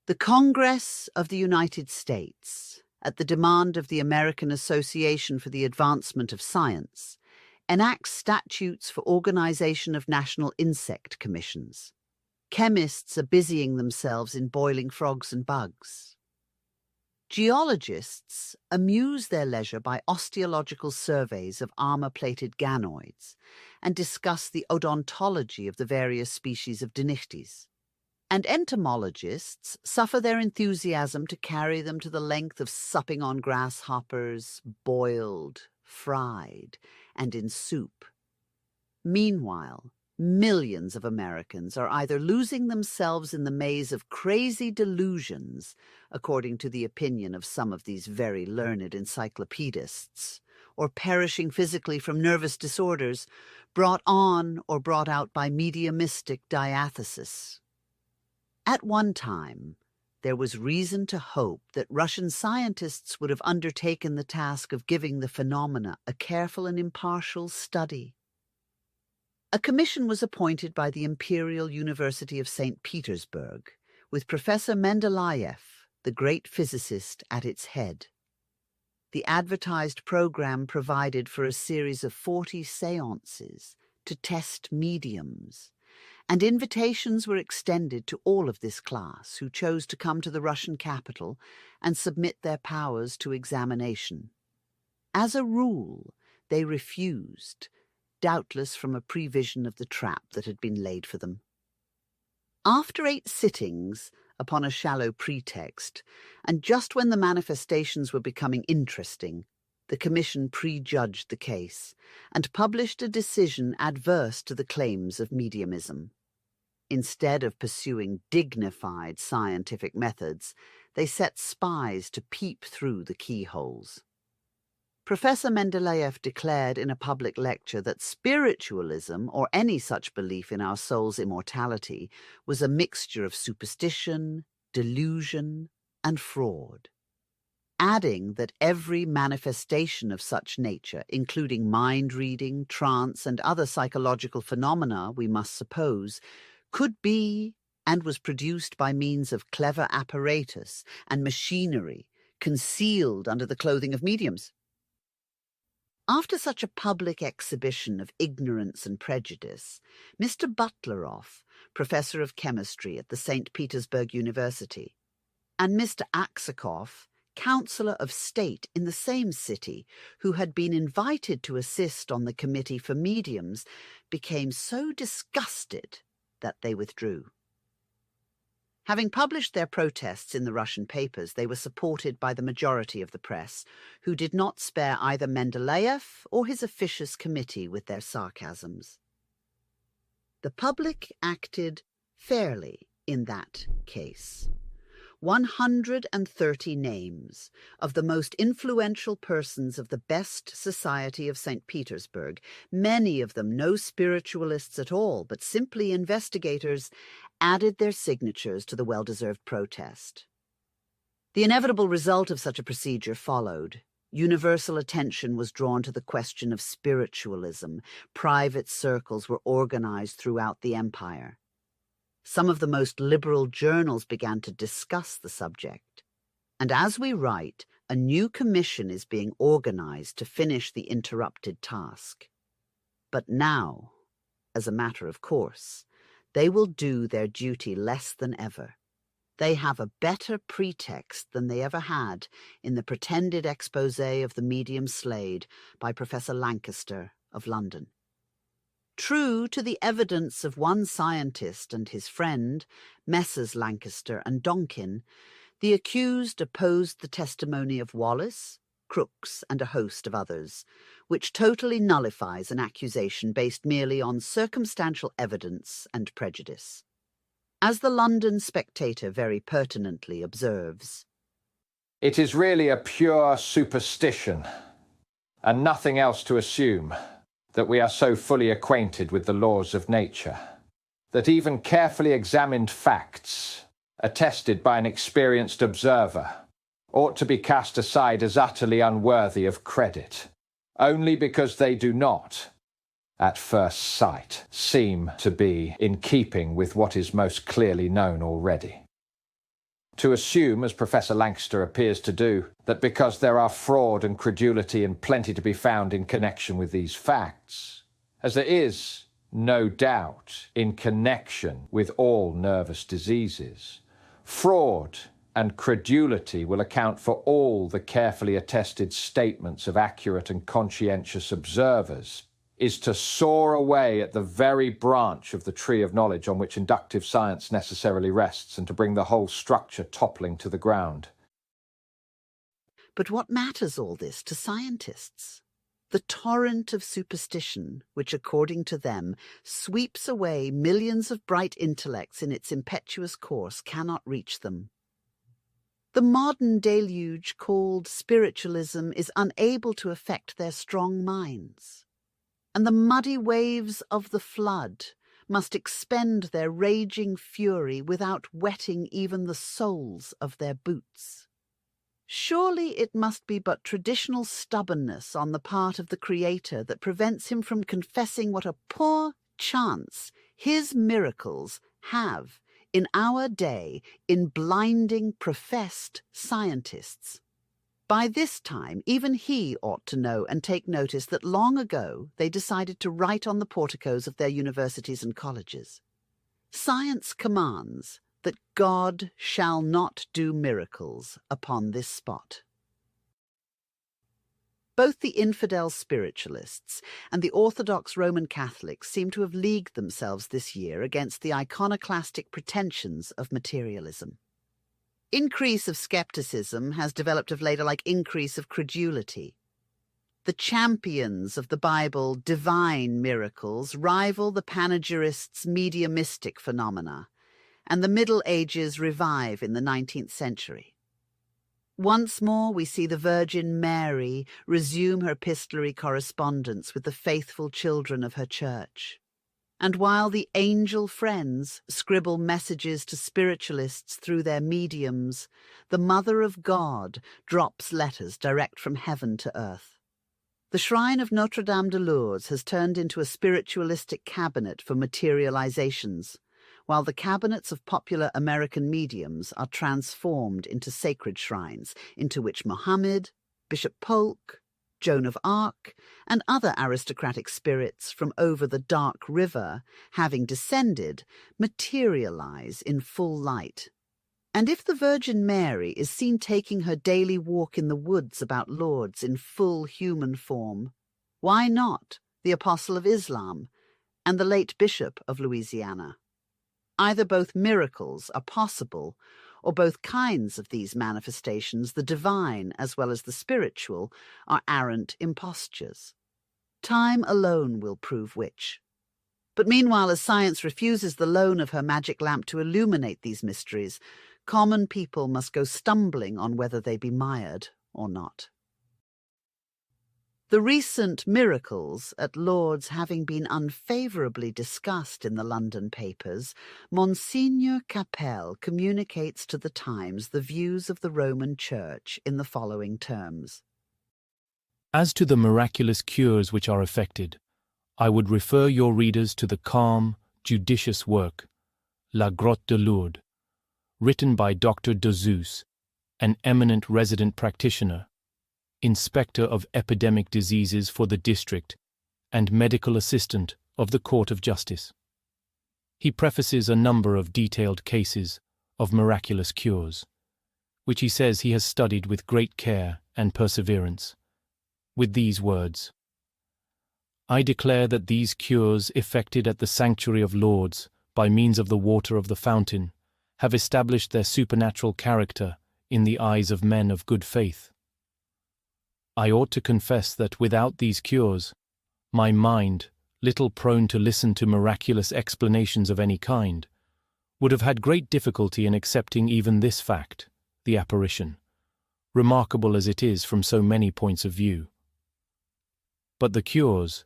The Congress of the United States, at the demand of the American Association for the Advancement of Science, enacts statutes for organization of national insect commissions. Chemists are busying themselves in boiling frogs and bugs. Geologists amuse their leisure by osteological surveys of armor-plated ganoids and discuss the odontology of the various species of dinichthys. And entomologists suffer their enthusiasm to carry them to the length of supping on grasshoppers, boiled, fried, and in soup. Meanwhile, millions of Americans are either losing themselves in the maze of crazy delusions, according to the opinion of some of these very learned encyclopedists, or perishing physically from nervous disorders brought on or brought out by mediumistic diathesis. At one time, there was reason to hope that Russian scientists would have undertaken the task of giving the phenomena a careful and impartial study. A commission was appointed by the Imperial University of St. Petersburg, with Professor Mendeleev, the great physicist, at its head. The advertised program provided for a series of 40 séances to test mediums, and invitations were extended to all of this class who chose to come to the Russian capital and submit their powers to examination. As a rule, they refused, doubtless from a prevision of the trap that had been laid for them. After 8 sittings, upon a shallow pretext, and just when the manifestations were becoming interesting, the commission prejudged the case and published a decision adverse to the claims of mediumism. Instead of pursuing dignified scientific methods, they set spies to peep through the keyholes. Professor Mendeleev declared in a public lecture that spiritualism, or any such belief in our soul's immortality, was a mixture of superstition, delusion, and fraud. adding that every manifestation of such nature, including mind-reading, trance, and other psychological phenomena, we must suppose, could be and was produced by means of clever apparatus and machinery concealed under the clothing of mediums. After such a public exhibition of ignorance and prejudice, Mr. Butleroff, professor of chemistry at the St. Petersburg University, and Mr. Aksakoff, Councillor of State in the same city, who had been invited to assist on the Committee for Mediums, became so disgusted that they withdrew. Having published their protests in the Russian papers, they were supported by the majority of the press, who did not spare either Mendeleev or his officious committee with their sarcasms. The public acted fairly in that case. 130 names of the most influential persons of the best society of St. Petersburg, many of them no spiritualists at all, but simply investigators, added their signatures to the well-deserved protest. The inevitable result of such a procedure followed. Universal attention was drawn to the question of spiritualism. Private circles were organized throughout the empire. Some of the most liberal journals began to discuss the subject. And as we write, a new commission is being organized to finish the interrupted task. But now, as a matter of course, they will do their duty less than ever. They have a better pretext than they ever had in the pretended exposé of the medium Slade by Professor Lancaster of London. True to the evidence of one scientist and his friend, Messrs. Lancaster and Donkin, the accused opposed the testimony of Wallace, Crookes, and a host of others, which totally nullifies an accusation based merely on circumstantial evidence and prejudice. As the London Spectator very pertinently observes, "It is really a pure superstition, and nothing else to assume, that we are so fully acquainted with the laws of nature, that even carefully examined facts, attested by an experienced observer, ought to be cast aside as utterly unworthy of credit, only because they do not, at first sight, seem to be in keeping with what is most clearly known already. To assume, as Professor Lancaster appears to do, that because there are fraud and credulity and plenty to be found in connection with these facts, as there is, no doubt, in connection with all nervous diseases, fraud and credulity will account for all the carefully attested statements of accurate and conscientious observers, is to saw away at the very branch of the tree of knowledge on which inductive science necessarily rests, and to bring the whole structure toppling to the ground." But what matters all this to scientists? The torrent of superstition, which according to them sweeps away millions of bright intellects in its impetuous course, cannot reach them. The modern deluge called spiritualism is unable to affect their strong minds, and the muddy waves of the flood must expend their raging fury without wetting even the soles of their boots. Surely it must be but traditional stubbornness on the part of the Creator that prevents him from confessing what a poor chance his miracles have in our day in blinding professed scientists. By this time, even he ought to know and take notice that long ago they decided to write on the porticos of their universities and colleges, "Science commands that God shall not do miracles upon this spot." Both the infidel spiritualists and the Orthodox Roman Catholics seem to have leagued themselves this year against the iconoclastic pretensions of materialism. Increase of skepticism has developed of late a like increase of credulity. The champions of the Bible divine miracles rival the panegyrists' mediumistic phenomena, and the Middle Ages revive in the 19th century. Once more we see the Virgin Mary resume her epistolary correspondence with the faithful children of her church. And while the angel friends scribble messages to spiritualists through their mediums, the Mother of God drops letters direct from heaven to earth. The shrine of Notre-Dame de Lourdes has turned into a spiritualistic cabinet for materializations, while the cabinets of popular American mediums are transformed into sacred shrines, into which Mohammed, Bishop Polk, Joan of Arc, and other aristocratic spirits from over the dark river, having descended, materialize in full light. And if the Virgin Mary is seen taking her daily walk in the woods about Lourdes in full human form, why not the Apostle of Islam and the late Bishop of Louisiana? Either both miracles are possible, or both kinds of these manifestations, the divine as well as the spiritual, are arrant impostures. Time alone will prove which. But meanwhile, as science refuses the loan of her magic lamp to illuminate these mysteries, common people must go stumbling on whether they be mired or not. The recent miracles at Lourdes having been unfavourably discussed in the London papers, Monsignor Capel communicates to the Times the views of the Roman Church in the following terms. As to the miraculous cures which are effected, I would refer your readers to the calm, judicious work, La Grotte de Lourdes, written by Dr. Dazous, an eminent resident practitioner, Inspector of Epidemic Diseases for the district, and medical assistant of the Court of Justice. He prefaces a number of detailed cases of miraculous cures, which he says he has studied with great care and perseverance, with these words: I declare that these cures effected at the sanctuary of Lourdes by means of the water of the fountain have established their supernatural character in the eyes of men of good faith. I ought to confess that without these cures, my mind, little prone to listen to miraculous explanations of any kind, would have had great difficulty in accepting even this fact, the apparition, remarkable as it is from so many points of view. But the cures,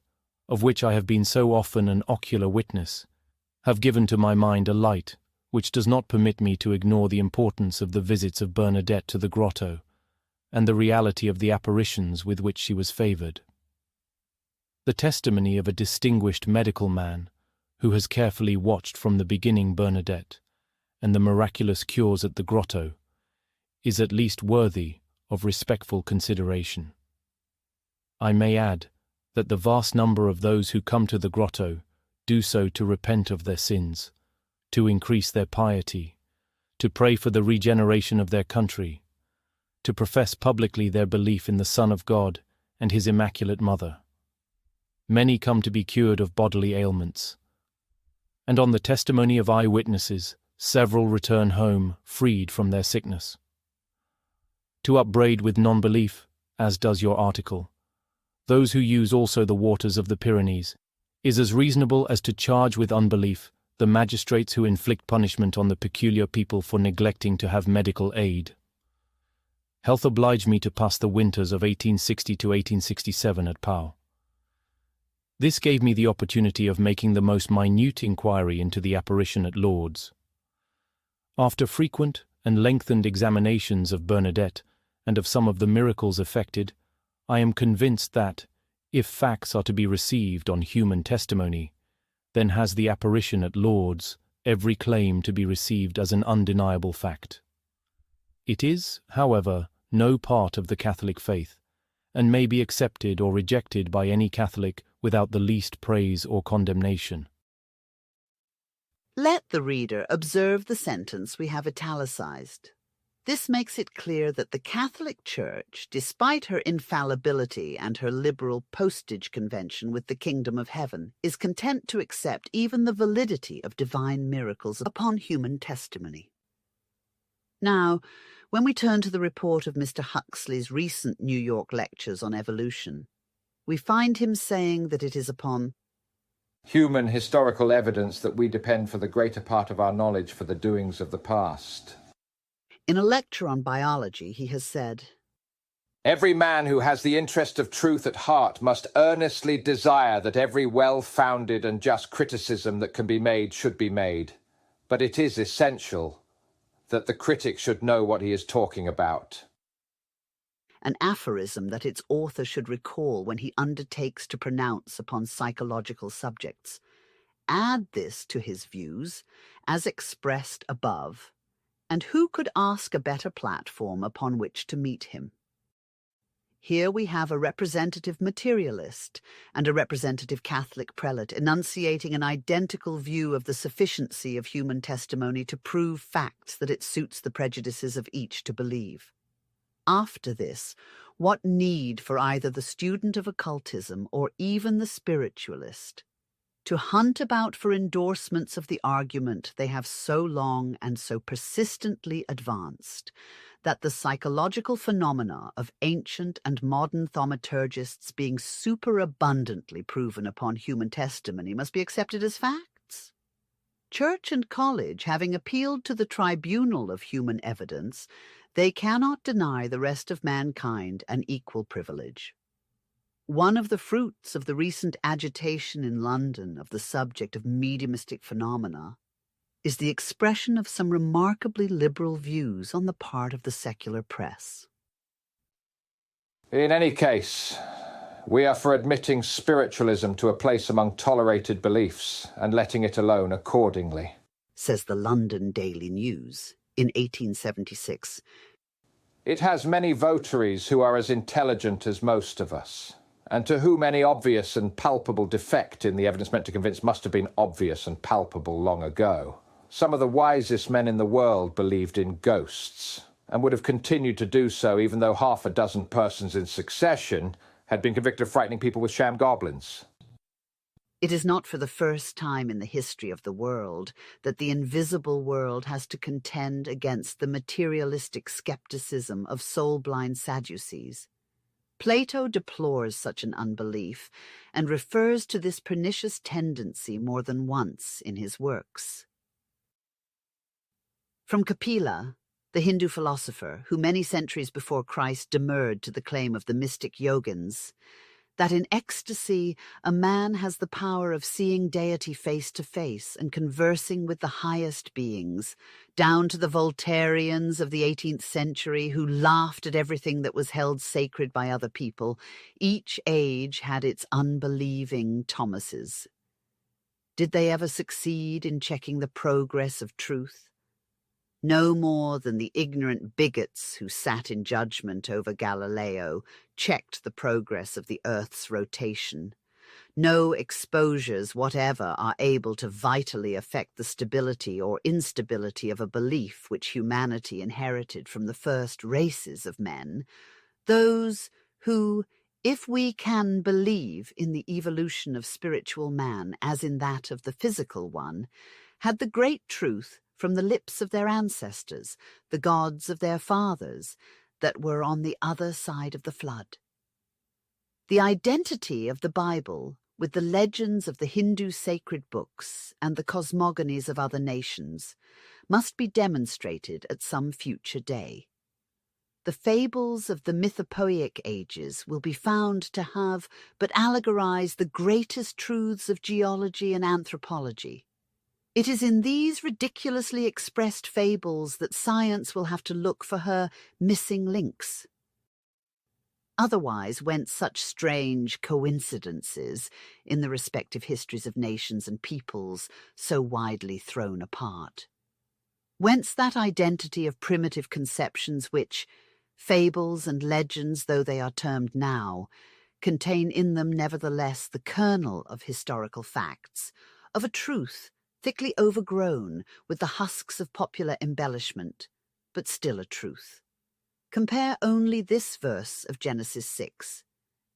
of which I have been so often an ocular witness, have given to my mind a light which does not permit me to ignore the importance of the visits of Bernadette to the grotto, and the reality of the apparitions with which she was favoured. The testimony of a distinguished medical man, who has carefully watched from the beginning Bernadette, and the miraculous cures at the grotto, is at least worthy of respectful consideration. I may add that the vast number of those who come to the grotto do so to repent of their sins, to increase their piety, to pray for the regeneration of their country, to profess publicly their belief in the Son of God and His Immaculate Mother. Many come to be cured of bodily ailments, and on the testimony of eyewitnesses, several return home freed from their sickness. To upbraid with non-belief, as does your article, those who use also the waters of the Pyrenees, is as reasonable as to charge with unbelief the magistrates who inflict punishment on the peculiar people for neglecting to have medical aid. Health obliged me to pass the winters of 1860 to 1867 at Pau. This gave me the opportunity of making the most minute inquiry into the apparition at Lourdes. After frequent and lengthened examinations of Bernadette and of some of the miracles effected, I am convinced that, if facts are to be received on human testimony, then has the apparition at Lourdes every claim to be received as an undeniable fact. It is, however, no part of the Catholic faith, and may be accepted or rejected by any Catholic without the least praise or condemnation. Let the reader observe the sentence we have italicized. This makes it clear that the Catholic Church, despite her infallibility and her liberal postage convention with the kingdom of heaven, is content to accept even the validity of divine miracles upon human testimony. Now, when we turn to the report of Mr. Huxley's recent New York lectures on evolution, we find him saying that it is upon human historical evidence that we depend for the greater part of our knowledge for the doings of the past. In a lecture on biology, he has said, Every man who has the interest of truth at heart must earnestly desire that every well-founded and just criticism that can be made should be made. But it is essential that the critic should know what he is talking about. An aphorism that its author should recall when he undertakes to pronounce upon psychological subjects. Add this to his views, as expressed above, and who could ask a better platform upon which to meet him? Here we have a representative materialist and a representative Catholic prelate enunciating an identical view of the sufficiency of human testimony to prove facts that it suits the prejudices of each to believe. After this, what need for either the student of occultism or even the spiritualist to hunt about for endorsements of the argument they have so long and so persistently advanced, that the psychological phenomena of ancient and modern thaumaturgists being superabundantly proven upon human testimony must be accepted as facts? Church and college having appealed to the tribunal of human evidence, they cannot deny the rest of mankind an equal privilege. One of the fruits of the recent agitation in London of the subject of mediumistic phenomena is the expression of some remarkably liberal views on the part of the secular press. In any case, we are for admitting spiritualism to a place among tolerated beliefs and letting it alone accordingly, says the London Daily News in 1876. It has many votaries who are as intelligent as most of us, and to whom any obvious and palpable defect in the evidence meant to convince must have been obvious and palpable long ago. Some of the wisest men in the world believed in ghosts, and would have continued to do so even though half a dozen persons in succession had been convicted of frightening people with sham goblins. It is not for the first time in the history of the world that the invisible world has to contend against the materialistic skepticism of soul-blind Sadducees. Plato deplores such an unbelief and refers to this pernicious tendency more than once in his works. From Kapila, the Hindu philosopher, who many centuries before Christ demurred to the claim of the mystic yogins, that in ecstasy a man has the power of seeing deity face to face and conversing with the highest beings, down to the Voltairians of the 18th century who laughed at everything that was held sacred by other people. Each age had its unbelieving Thomases. Did they ever succeed in checking the progress of truth? No more than the ignorant bigots who sat in judgment over Galileo checked the progress of the Earth's rotation. No exposures whatever are able to vitally affect the stability or instability of a belief which humanity inherited from the first races of men, those who, if we can believe in the evolution of spiritual man as in that of the physical one, had the great truth from the lips of their ancestors, the gods of their fathers, that were on the other side of the flood. The identity of the Bible with the legends of the Hindu sacred books and the cosmogonies of other nations must be demonstrated at some future day. The fables of the mythopoeic ages will be found to have but allegorized the greatest truths of geology and anthropology. It is in these ridiculously expressed fables that science will have to look for her missing links. Otherwise, whence such strange coincidences in the respective histories of nations and peoples so widely thrown apart? Whence that identity of primitive conceptions which, fables and legends though they are termed now, contain in them nevertheless the kernel of historical facts, of a truth thickly overgrown with the husks of popular embellishment, but still a truth. Compare only this verse of Genesis 6.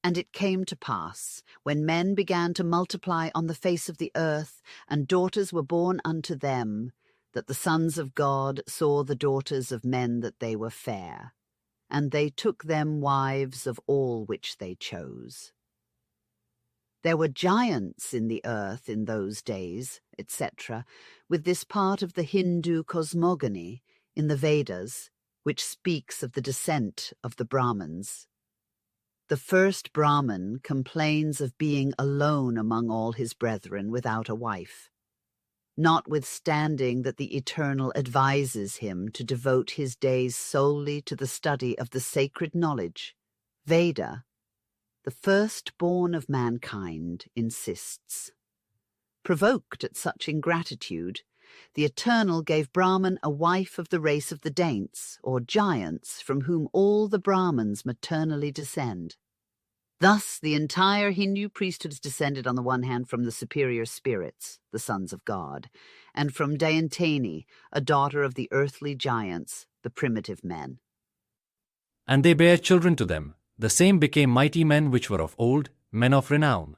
And it came to pass, when men began to multiply on the face of the earth, and daughters were born unto them, that the sons of God saw the daughters of men that they were fair, and they took them wives of all which they chose. There were giants in the earth in those days, etc., with this part of the Hindu cosmogony in the Vedas, which speaks of the descent of the Brahmins. The first Brahmin complains of being alone among all his brethren without a wife. Notwithstanding that the Eternal advises him to devote his days solely to the study of the sacred knowledge, Veda, the firstborn of mankind, insists. Provoked at such ingratitude, the Eternal gave Brahman a wife of the race of the Daints, or giants, from whom all the Brahmins maternally descend. Thus, the entire Hindu priesthood is descended on the one hand from the superior spirits, the sons of God, and from Dayantani, a daughter of the earthly giants, the primitive men. And they bare children to them. The same became mighty men which were of old, men of renown.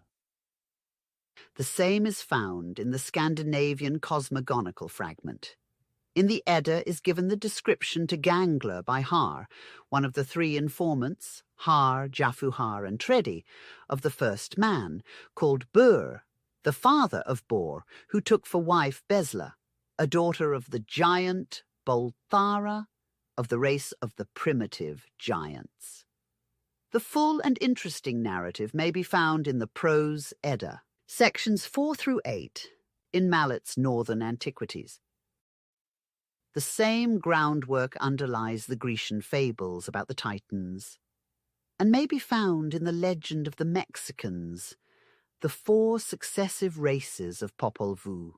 The same is found in the Scandinavian cosmogonical fragment. In the Edda is given the description to Gangler by Har, one of the three informants, Har, Jafuhar, and Tredi, of the first man, called Bur, the father of Bor, who took for wife Besla, a daughter of the giant Bolthara, of the race of the primitive giants. The full and interesting narrative may be found in the Prose Edda, sections 4 through 8, in Mallet's Northern Antiquities. The same groundwork underlies the Grecian fables about the Titans, and may be found in the legend of the Mexicans, the 4 successive races of Popol Vuh.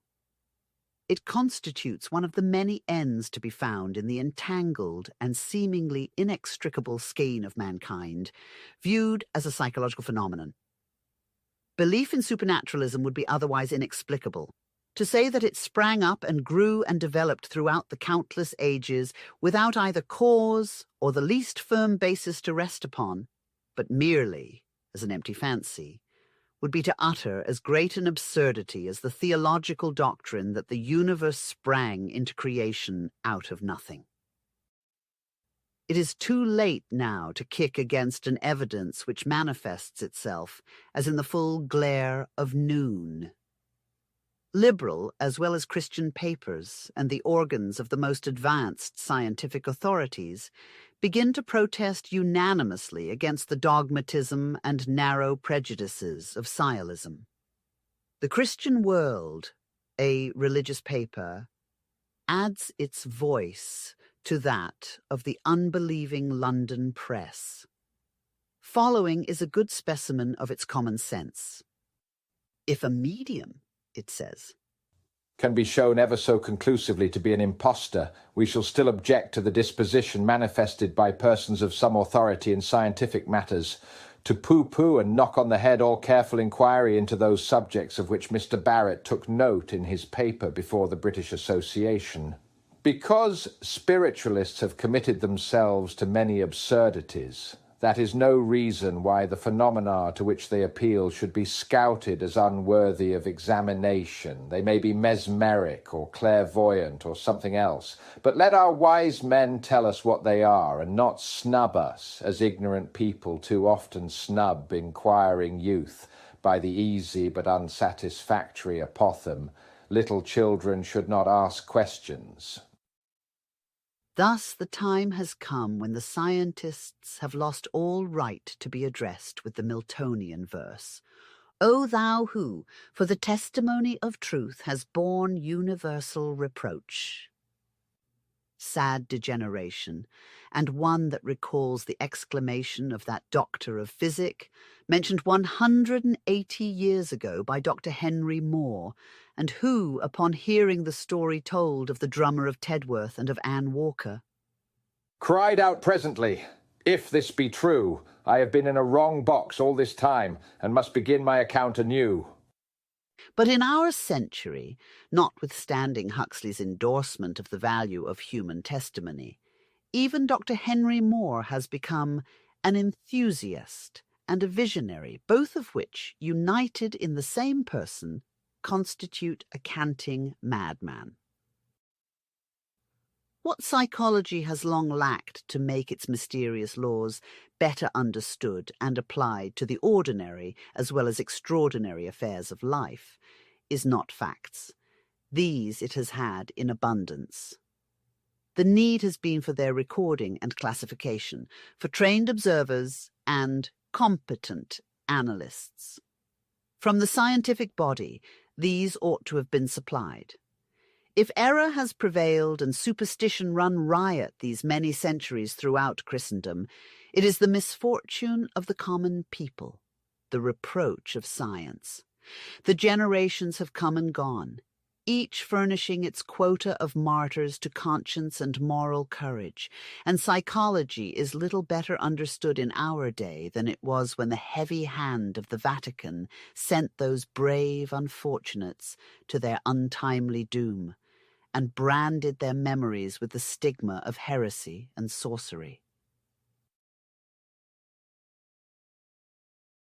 It constitutes one of the many ends to be found in the entangled and seemingly inextricable skein of mankind, viewed as a psychological phenomenon. Belief in supernaturalism would be otherwise inexplicable. To say that it sprang up and grew and developed throughout the countless ages without either cause or the least firm basis to rest upon, but merely as an empty fancy, would be to utter as great an absurdity as the theological doctrine that the universe sprang into creation out of nothing. It is too late now to kick against an evidence which manifests itself as in the full glare of noon. Liberal as well as Christian papers and the organs of the most advanced scientific authorities begin to protest unanimously against the dogmatism and narrow prejudices of scientism. The Christian World, a religious paper, adds its voice to that of the unbelieving London press. Following is a good specimen of its common sense. If a medium, it says, can be shown ever so conclusively to be an impostor, we shall still object to the disposition manifested by persons of some authority in scientific matters to pooh-pooh and knock on the head all careful inquiry into those subjects of which Mr. Barrett took note in his paper before the British Association. Because spiritualists have committed themselves to many absurdities, that is no reason why the phenomena to which they appeal should be scouted as unworthy of examination. They may be mesmeric or clairvoyant or something else, but let our wise men tell us what they are, and not snub us, as ignorant people too often snub inquiring youth by the easy but unsatisfactory apothegm, little children should not ask questions. Thus the time has come when the scientists have lost all right to be addressed with the Miltonian verse, O thou who, for the testimony of truth, has borne universal reproach. Sad degeneration, and one that recalls the exclamation of that doctor of physic, mentioned 180 years ago by Dr. Henry Moore, and who, upon hearing the story told of the drummer of Tedworth and of Anne Walker, cried out presently, if this be true, I have been in a wrong box all this time, and must begin my account anew. But in our century, notwithstanding Huxley's endorsement of the value of human testimony, even Dr. Henry Moore has become an enthusiast and a visionary, both of which, united in the same person, constitute a canting madman. What psychology has long lacked to make its mysterious laws better understood and applied to the ordinary as well as extraordinary affairs of life is not facts. These it has had in abundance. The need has been for their recording and classification, for trained observers and competent analysts. From the scientific body, these ought to have been supplied. If error has prevailed and superstition run riot these many centuries throughout Christendom, it is the misfortune of the common people, the reproach of science. The generations have come and gone, each furnishing its quota of martyrs to conscience and moral courage, and psychology is little better understood in our day than it was when the heavy hand of the Vatican sent those brave unfortunates to their untimely doom, and branded their memories with the stigma of heresy and sorcery.